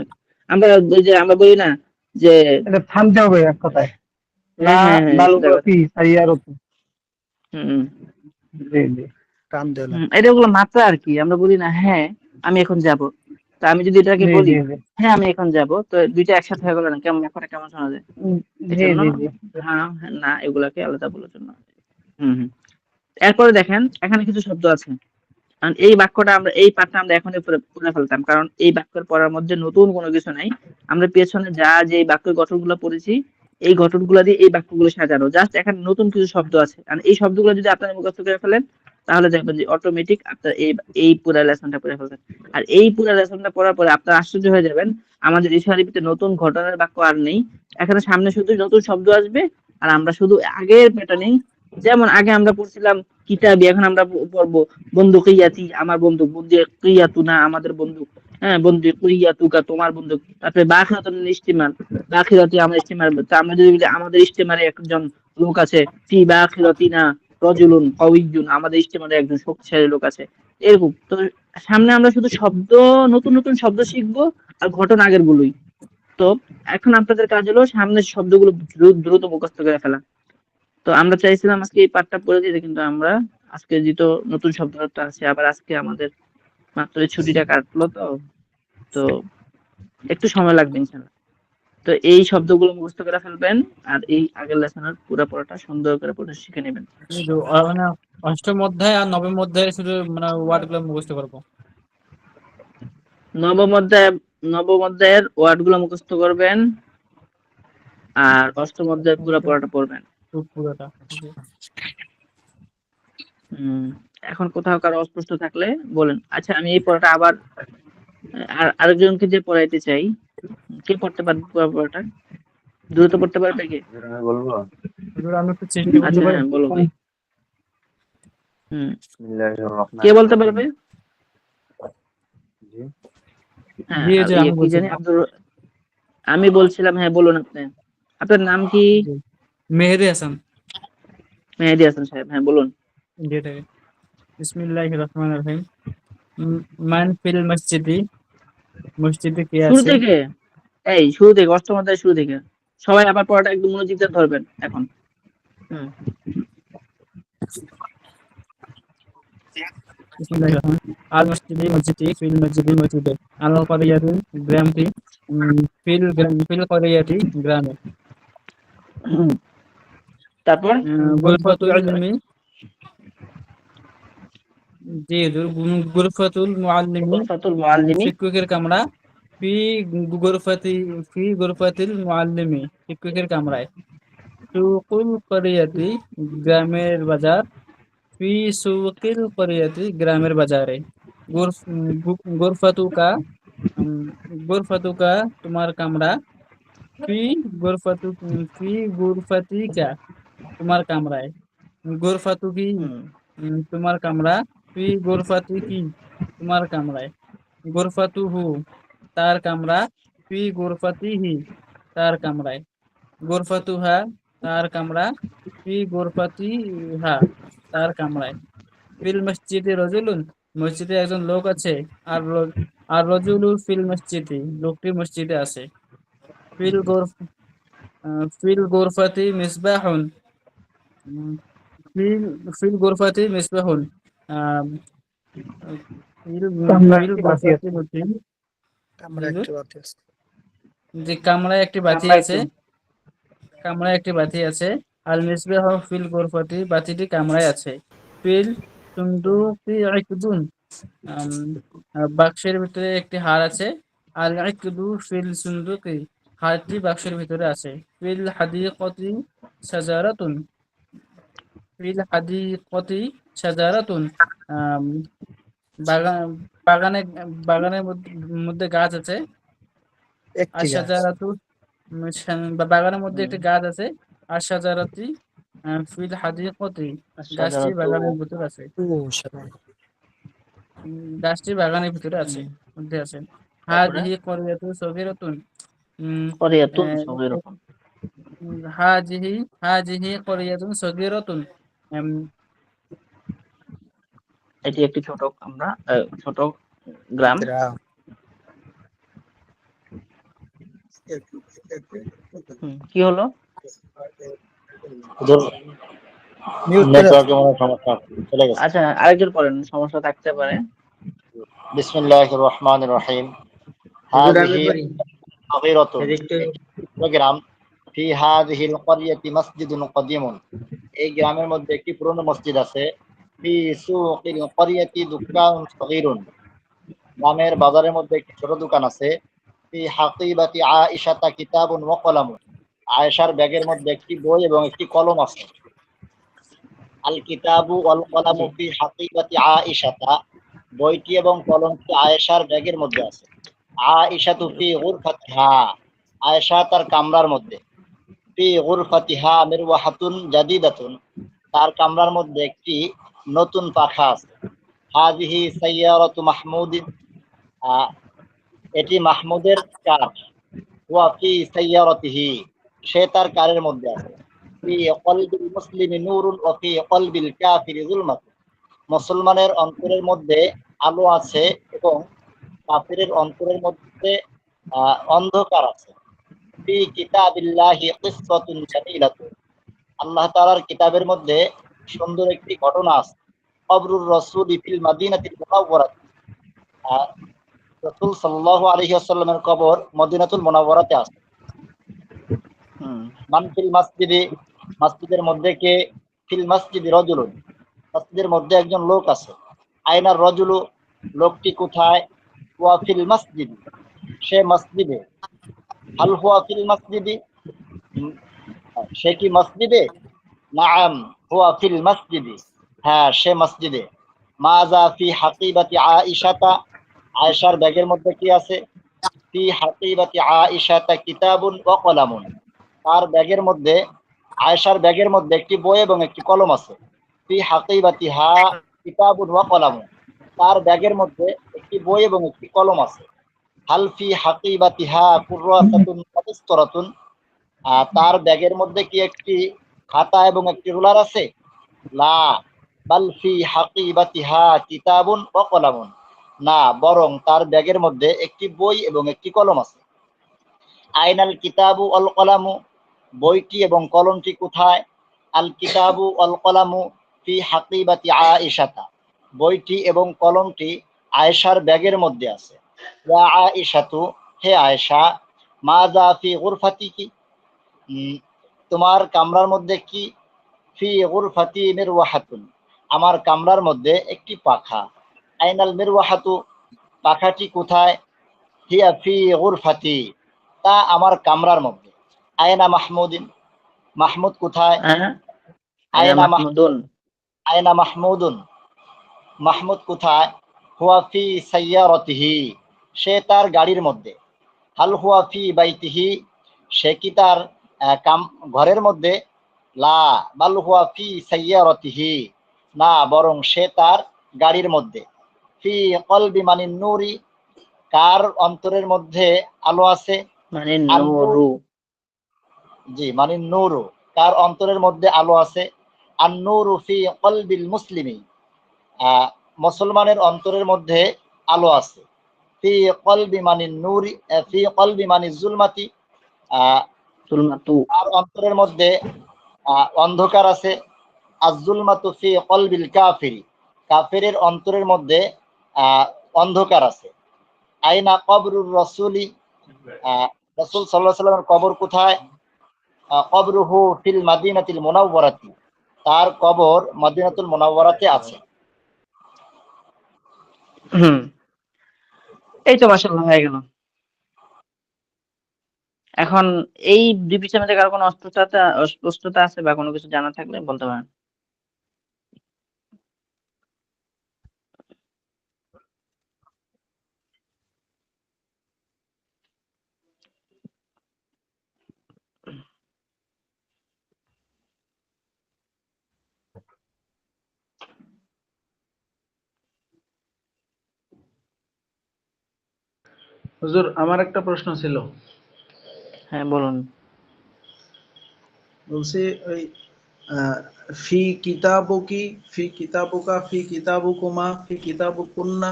আমরা ওই যে আমরা বলি না যে, এটা থামতে হবে এক কথায়। লা হ্যাঁ হ্যাঁ হ্যাঁ বাল সোজা উপরে কথা। ফি সাইয়ারতু। হুম জি জি টান দেওয়া হুম, লাগবে। এটা ওগুলো মাত্রা আর কি। আমরা বলি না হ্যাঁ আমি এখন যাব, তো আমি যদি এটাকে জি বলি জি জি হ্যাঁ আমি এখন যাব, তো দুইটা একসাথে হয়ে গেল না, কেমন একটা কেমন শোনা যায়। উম, জি এজন্য জি জি হ্যাঁ হ্যাঁ, না এগুলাকে আলাদা বলার জন্য। হুম। এরপরে দেখেন এখানে কিছু শব্দ আছে। কারণ এই বাক্যটা আমরা, এই পাঠটা আমরা এখনই পড়ে ফেলতাম, কারণ এই বাক্যের পড়ার মধ্যে নতুন কোনো কিছু নাই। আমরা পেছনে যা যে এই বাক্যের গঠনগুলো পড়েছি, এই গঠনগুলো দিয়ে এই বাক্যগুলো সাজানো, জাস্ট এখানে নতুন কিছু শব্দ আছে। আর এই শব্দগুলো যদি আপনারা মুখস্থ করে ফেলেন, তাহলে দেখবেন যে অটোমেটিক আপনার এই এই পুরো লেসনটা পড়ে ফেলবেন। আর এই পুরো লেসনটা পড়ার পরে আপনারা আশ্চর্য হয়ে যাবেন, আমাদের এই সারিতে নতুন ঘটনার বাক্য আর নেই। এখানে সামনে শুধু নতুন শব্দ আসবে, আর আমরা শুধু আগের প্যাটার্নিং, যেমন আগে আমরা পড়ছিলাম কিতাবি, এখন আমরা পড়বো বন্দুক ইয়াতি, আমার বন্দুক, বন্দুক ইয়াতু না আমাদের বন্দুক। হ্যাঁ, বন্দুক ইয়াতুকা, তোমার বন্দুক। তারপরে বাখিরাতুন ইস্তিমাল, বাখিরাতি আমার ইস্তিমার। তা আমরা যদি বলি আমাদের ইস্তিমারে একজন লোক আছে, ফি বাখিরাতিনা রজুলুন কওয়িয়্যুন, আমাদের ইস্তিমারে একজন শক্তিশালী লোক আছে। এরকম তো সামনে আমরা শুধু শব্দ, নতুন নতুন শব্দ শিখবো, আর ঘটনা আগের গুলোই। তো এখন আপনাদের কাজ হলো সামনের শব্দগুলো দ্রুত দ্রুত মুখস্থ করে ফেলা। তো আমরা চাইছিলাম আজকে এই পাঠটা পড়ে দিতে, কিন্তু আমরা আজকে যেহেতু নতুন শব্দটা আছে, আবার আজকে আমাদের মাত্র এই ছুটিটা কাটলো, তো তো একটু সময় লাগবে ইনশাল্লাহ। তো এই শব্দগুলো মুখস্থ করে ফেলবেন, আর এই আগের লেসনের পুরো পড়াটা সুন্দর করে পড়ে শিখে নেবেন। শুধু মানে অষ্টম অধ্যায় আর নবম অধ্যায় শুধু মানে ওয়ার্ড গুলো মুখস্থ করবো। নবম অধ্যায়, নবম অধ্যায়ের ওয়ার্ড গুলো মুখস্থ করবেন, আর অষ্টম অধ্যায়ের পুরো পড়াটা পড়বেন। পুরোটা। জি। হম। এখন কোথাও কারো অস্পষ্ট থাকলে বলেন। আচ্ছা, আমি এই পড়াটা আবার আর আরেকজনকে যে পড়াইতে চাই, কে পড়তে পারবে পুরো পড়াটা? দ্রুত পড়তে পারবে কে? আমি বলবো। হুজুর, আমি একটু চেষ্টা করতে আচ্ছা পারি। হ্যাঁ বলো ভাই। হুম, বিসমিল্লাহির কে রহমানির বলতে রহিম। পারবে? জি, হ্যাঁ, জি আর জি, আমি কি বলছি। জানি আমি বলছিলাম, হ্যাঁ বলুন আপনি। আপনার নাম কি? জি। মেহেদি হাসান। মেহেদী হাসান সাহেব, হ্যাঁ বলুন। জি থেকে। বিসমিল্লাহির রহমানির রহিম। মান ফিল মসজিদি, মসজিদে কে শুরু আছে? থেকে, এই শুরু থেকে, অষ্টম অধ্যায় শুরু থেকে। সবাই আবার পড়াটা একদম মনোযোগ দিয়ে ধরবেন এখন। হুম। বিসমিল্লাহির রহমানির রহিম। আল মসজিদি, মসজিদটি, ফিল মসজিদি, মসজিদে। আল করিয়াতি, গ্রামটি, ফিল করিয়াতি, গ্রামে। হুম। তারপর গুরফাতুল ইলমি, জি হুজুর, গুরফাতুল মুআল্লিমি, গরফাতুল মুআল্লিমি, শিক্ষকের কামরা। ফি গুরফাতি, ফি গুরফাতিল মুআল্লিমি, শিক্ষকের কামরায়। সুকুল করিয়াতি, গ্রামের বাজার। ফি সুকিল করিয়াতি, গ্রামের বাজারে। গুরফাতুকা, উম, গুরফাতুকা, তোমার কামরা। ফি গুরফাতু, ফি গুরফাতিকা, তোমার কামরায়। গোরফাতু কি তোমার কামরা, ফি গোরফাতি কি তোমার কামরায়। গোরফাতু হু তার কামরা, ফি গোরফাতিহি তার কামরায়। গোরফাতুহা তার কামরা, ফি গোরফাতিহা তার কামরায়। ফিল মসজিদে রজুলুন মসজিদে একজন লোক আছে। আর আর রজুলু ফিল মসজিদে লোকটি মসজিদে আছে। ফিল গোর ফিল গোরফাতি মিসবাহুন উম, ফিল ফিল গোরফাতি মিসবাহুন আহ, ফিল কামরা ফিল একটি বাতি গোরফাতি আছে। হচ্ছে আমরা একটি বাতি আছে। যে কামরায় একটি বাতি কামরা আছে। একটি কামরায় একটি বাতি আছে। আল মিসবাহ ফিল গোরফাতি বাতিটি কামরায় আছে। ফিল সুন্দুকি ইকদুন বাক্সের ভিতরে একটি হার আছে। আল ইকদু ফিল সুন্দুকি হারটি বাক্সের ভিতরে আছে। ফিল হাদিকতি শাজারাতুন ফিল হাদিকতি শাজারাতুন আম, বাগান বাগানে বাগানের মধ্যে গাছ আছে। একটি আর গাছ। শাজারাতু বাগানের মধ্যে একটি গাছ আছে। আর শাজারাতি ফিল হাদিকতি গাছটি আশ-শাজারাতু বাগানের ভিতর আছে। ও শাবাশ। গাছটি বাগানের ভিতরে আছে, মধ্যে আছে। তারপরে হাদিহি করিয়াতু সগীরাতুন করিয়াতুন সগীরাতুন। হাজিহি হাজিহি করিয়াতুন সগীরাতুন উম, এটি একটি ছোট আমরা ছোট গ্রাম। গ্রাম। কি হলো? হুজুর মিউট করে আছে। নেটওয়ার্কে মনে হয় সমস্যা আছে, চলে গেছে। আচ্ছা, আরেকজন পড়েন, সমস্যা থাকতে পারে। বিসমিল্লাহির রহমানির রহিম। হুজুর আমি হাযিহি পড়ি। সাগীরাতুন এদিকটা গ্রাম। ফি হাযিহিল ক্বরিয়াতি মাসজিদুন কদীমুন। এই গ্রামের মধ্যে একটি পুরনো মসজিদ আছে। ফি সুকিল ক্বরিয়াতি দুকানুন সগীরুন। গ্রামের বাজারের মধ্যে একটি ছোট দোকান আছে। ফি হাকিবাতি আয়েশাতা কিতাবুন ওয়া কলামুন। আয়েশার ব্যাগের মধ্যে একটি বই এবং একটি কলম আছে। আল কিতাবু ওয়াল কলামু জি। ফি হাকিবাতি আয়েশাতা। বইটি এবং কলমটি আয়েশার ব্যাগের মধ্যে আছে। আয়েশাতু ফি গুরফাতিহা। আয়েশা তার কামরার মধ্যে। ফি গুরফাতিহা মিরওয়াহাতুন জাদিদাতুন। তার কামরার মধ্যে একটি নতুন পাখা আছে। হাযিহি সাইয়ারাতু মাহমুদিন। এটি মাহমুদের কার। ওয়া ফি সাইয়ারাতিহি। সে তার কারের মধ্যে আছে। ফি কলবিল মুসলিমি নূরুন ওয়া ফি কলবিল কাফিরি যুলমাতুন। মুসলমানের অন্তরের মধ্যে আলো আছে এবং কাফিরের অন্তরের মধ্যে অন্ধকার আছে। ফি কিতাবিল্লাহি কিসসাতুন জামিলাতুন। আল্লাহ তাআলার কিতাবের মধ্যে সুন্দর একটি ঘটনা আছে। কবরুর রাসূলি ফিল মাদিনাতিল মুনাওয়ারাত। রাসূল সাল্লাল্লাহু আলাইহি ওয়াসাল্লামের কবর মদিনাতুল মুনাওয়ারাতে আছে। মান ফিল মসজিদে। মসজিদের মধ্যে কে। ফিল মসজিদি রাজুলুন। মসজিদের মধ্যে একজন লোক আছে। আইনার রাজুলু। লোকটি কোথায়। ওয়া ফিল মসজিদ। সে মসজিদে। হাল হুয়া ফিল মসজিদি। সে কি মসজিদে। নাআম হুয়া ফিল মসজিদি। হ্যাঁ, সে মসজিদে। মাজা ফি হাকিবাতি আয়েশাতা। আয়েশার ব্যাগের মধ্যে কি আছে। ফি হাকিবাতি আয়েশাতা কিতাবুন ওয়া কলামুন। তার ব্যাগের মধ্যে আয়েশার ব্যাগের মধ্যে একটি বই এবং একটি কলম আছে। ফি হাকিবাতিহা কিতাবুন ওয়া কলামুন। তার ব্যাগের মধ্যে একটি বই এবং একটি কলম আছে। হাল ফি হাকিবাতিহা কুররাসাতুন ওয়া মিসতারাতুন। তার ব্যাগের মধ্যে কি একটি খাতা এবং একটি রুলার আছে। লা বাল ফি হাকিবাতিহা কিতাবুন ওয়া কলামুন। না, বরং তার ব্যাগের মধ্যে একটি বই এবং একটি কলম আছে। আইনাল কিতাবু ওয়াল কলামু। বইটি এবং কলমটি কোথায়। আল কিতাবু ওয়াল কলামু ফি হাকিবাতি আয়েশাতা। বইটি এবং কলমটি আয়েশার ব্যাগের মধ্যে আছে। ইয়া আয়েশাতু। হে আয়েশা। মাজা ফি গুরফাতিকি। তোমার কামরার মধ্যে কি। ফি গুরফাতি মিরওয়াহাতুন। আমার কামরার মধ্যে একটি পাখা। আইনাল মিরওয়াহাতু। পাখাটি কোথায়। হিয়া ফি গুরফাতি। তা আমার কামরার মধ্যে। আয়না মাহমুদিন। মাহমুদ কোথায়। হ্যাঁ, আইনা আয়না মাহমুদুন। আয়না মাহমুদুন। মাহমুদ কোথায়। হুয়া ফি সাইয়ারাতিহি। সে তার গাড়ির মধ্যে। হাল হুয়া ফি বাইতিহি। সে কি তার ঘরের মধ্যে। লা বাল হুয়া ফি সাইয়ারাতিহি, না বরং সে তার গাড়ির মধ্যে। ফি কলবি মানিন নূরি, কার অন্তরের মধ্যে আলো আছে। মানে আর নূর, নূরু। জি মানিন নূরু, কার অন্তরের মধ্যে আলো আছে। আর নূরু ফি কলবিল মুসলিমি, মুসলমানের অন্তরের মধ্যে আলো আছে। ফি কলবি মানিন নূরি ফি কলবি মানিজ জুলমাতি, তুলমাতু। তার অন্তরের মধ্যে অন্ধকার আছে। আজ-জুলমাতু ফি কলবিল কাফিরি, কাফিরের অন্তরের মধ্যে অন্ধকার আছে। আইনা কবরুর রসুলি, রাসূল সাল্লাল্লাহু আলাইহি ওয়াসাল্লামের কবর কোথায়। কবরুহু ফিল মাদিনাতিল মুনাওয়ারাতি, তার কবর মদিনাতুল মুনাওয়ারাতে আছে। হুম, এই তো মাশাআল্লাহ হয়ে গেল। এখন এই দুই পৃষ্ঠার মধ্যে কারো কোনো অস্পষ্টতা আছে বা কোনো কিছু জানা থাকলে বলতে পারেন। হুজুর আমার একটা প্রশ্ন ছিল। হ্যাঁ বলুন। বলছি ওই ফি কিতাবুকি, ফি কিতাবুকা, ফি কিতাবুকুমা, ফি কিতাবুকুন্না,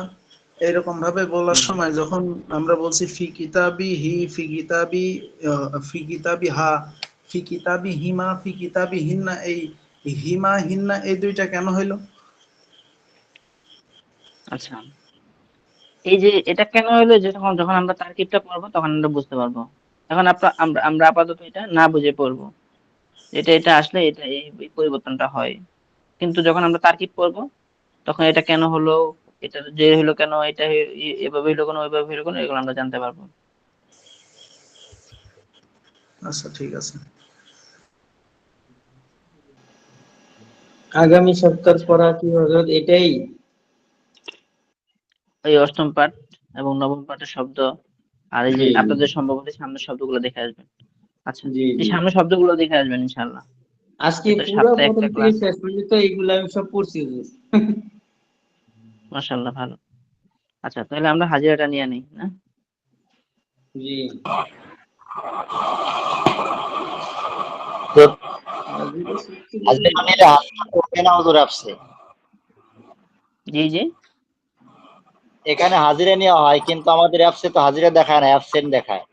এরকম ভাবে বলার সময় যখন আমরা বলছি ফি কিতাবি হি, ফি কিতাবি ফি কিতাবি হা, ফি কিতাবি হিমা, ফি কিতাবি হিন্না, এই হিমা হিন্না এই দুইটা কেন হইলো? আচ্ছা, এই যে এটা কেন হলো, যে যখন যখন আমরা তারকিবটা পড়বো তখন আমরা বুঝতে পারবো। এখন আমরা আমরা আপাতত এটা না বুঝে পড়বো, এটা এটা আসলে এটা এই পরিবর্তনটা হয়। কিন্তু যখন আমরা তারকিব পড়বো তখন এটা কেন হলো, এটা যে হলো কেন, এটা এভাবে হলো কেন, ওইভাবে হলো কেন, এগুলো আমরা জানতে পারবো। আচ্ছা ঠিক আছে। আগামী সপ্তাহ পড়া কি হজরত এটাই? এই অষ্টম পাঠ এবং নবম পাঠের শব্দ, আর এই যে জি জি আপনাদের সম্ভবত সামনের শব্দগুলো দেখে আসবেন। আচ্ছা, জি এই জি। সামনের শব্দগুলো দেখে আসবেন ইনশাআল্লাহ। আজকে এটা পুরো সপ্তাহে প্রথম একটা থেকে ক্লাস। শেষ পর্যন্ত এইগুলো আমি সব পড়ছি হুজুর। মাশাআল্লাহ, ভালো। আচ্ছা, তাহলে আমরা হাজিরাটা নিয়ে নিই না? জি তো হাজিরা সত্যি বলতে হাজিরা নিলে হাজিরা করবে না হুজুর অ্যাপসে। জি জি। এখানে হাজিরা নেওয়া হয় কিন্তু আমাদের অ্যাপসে তো হাজিরা দেখায় না, অ্যাবসেন্ট দেখায়।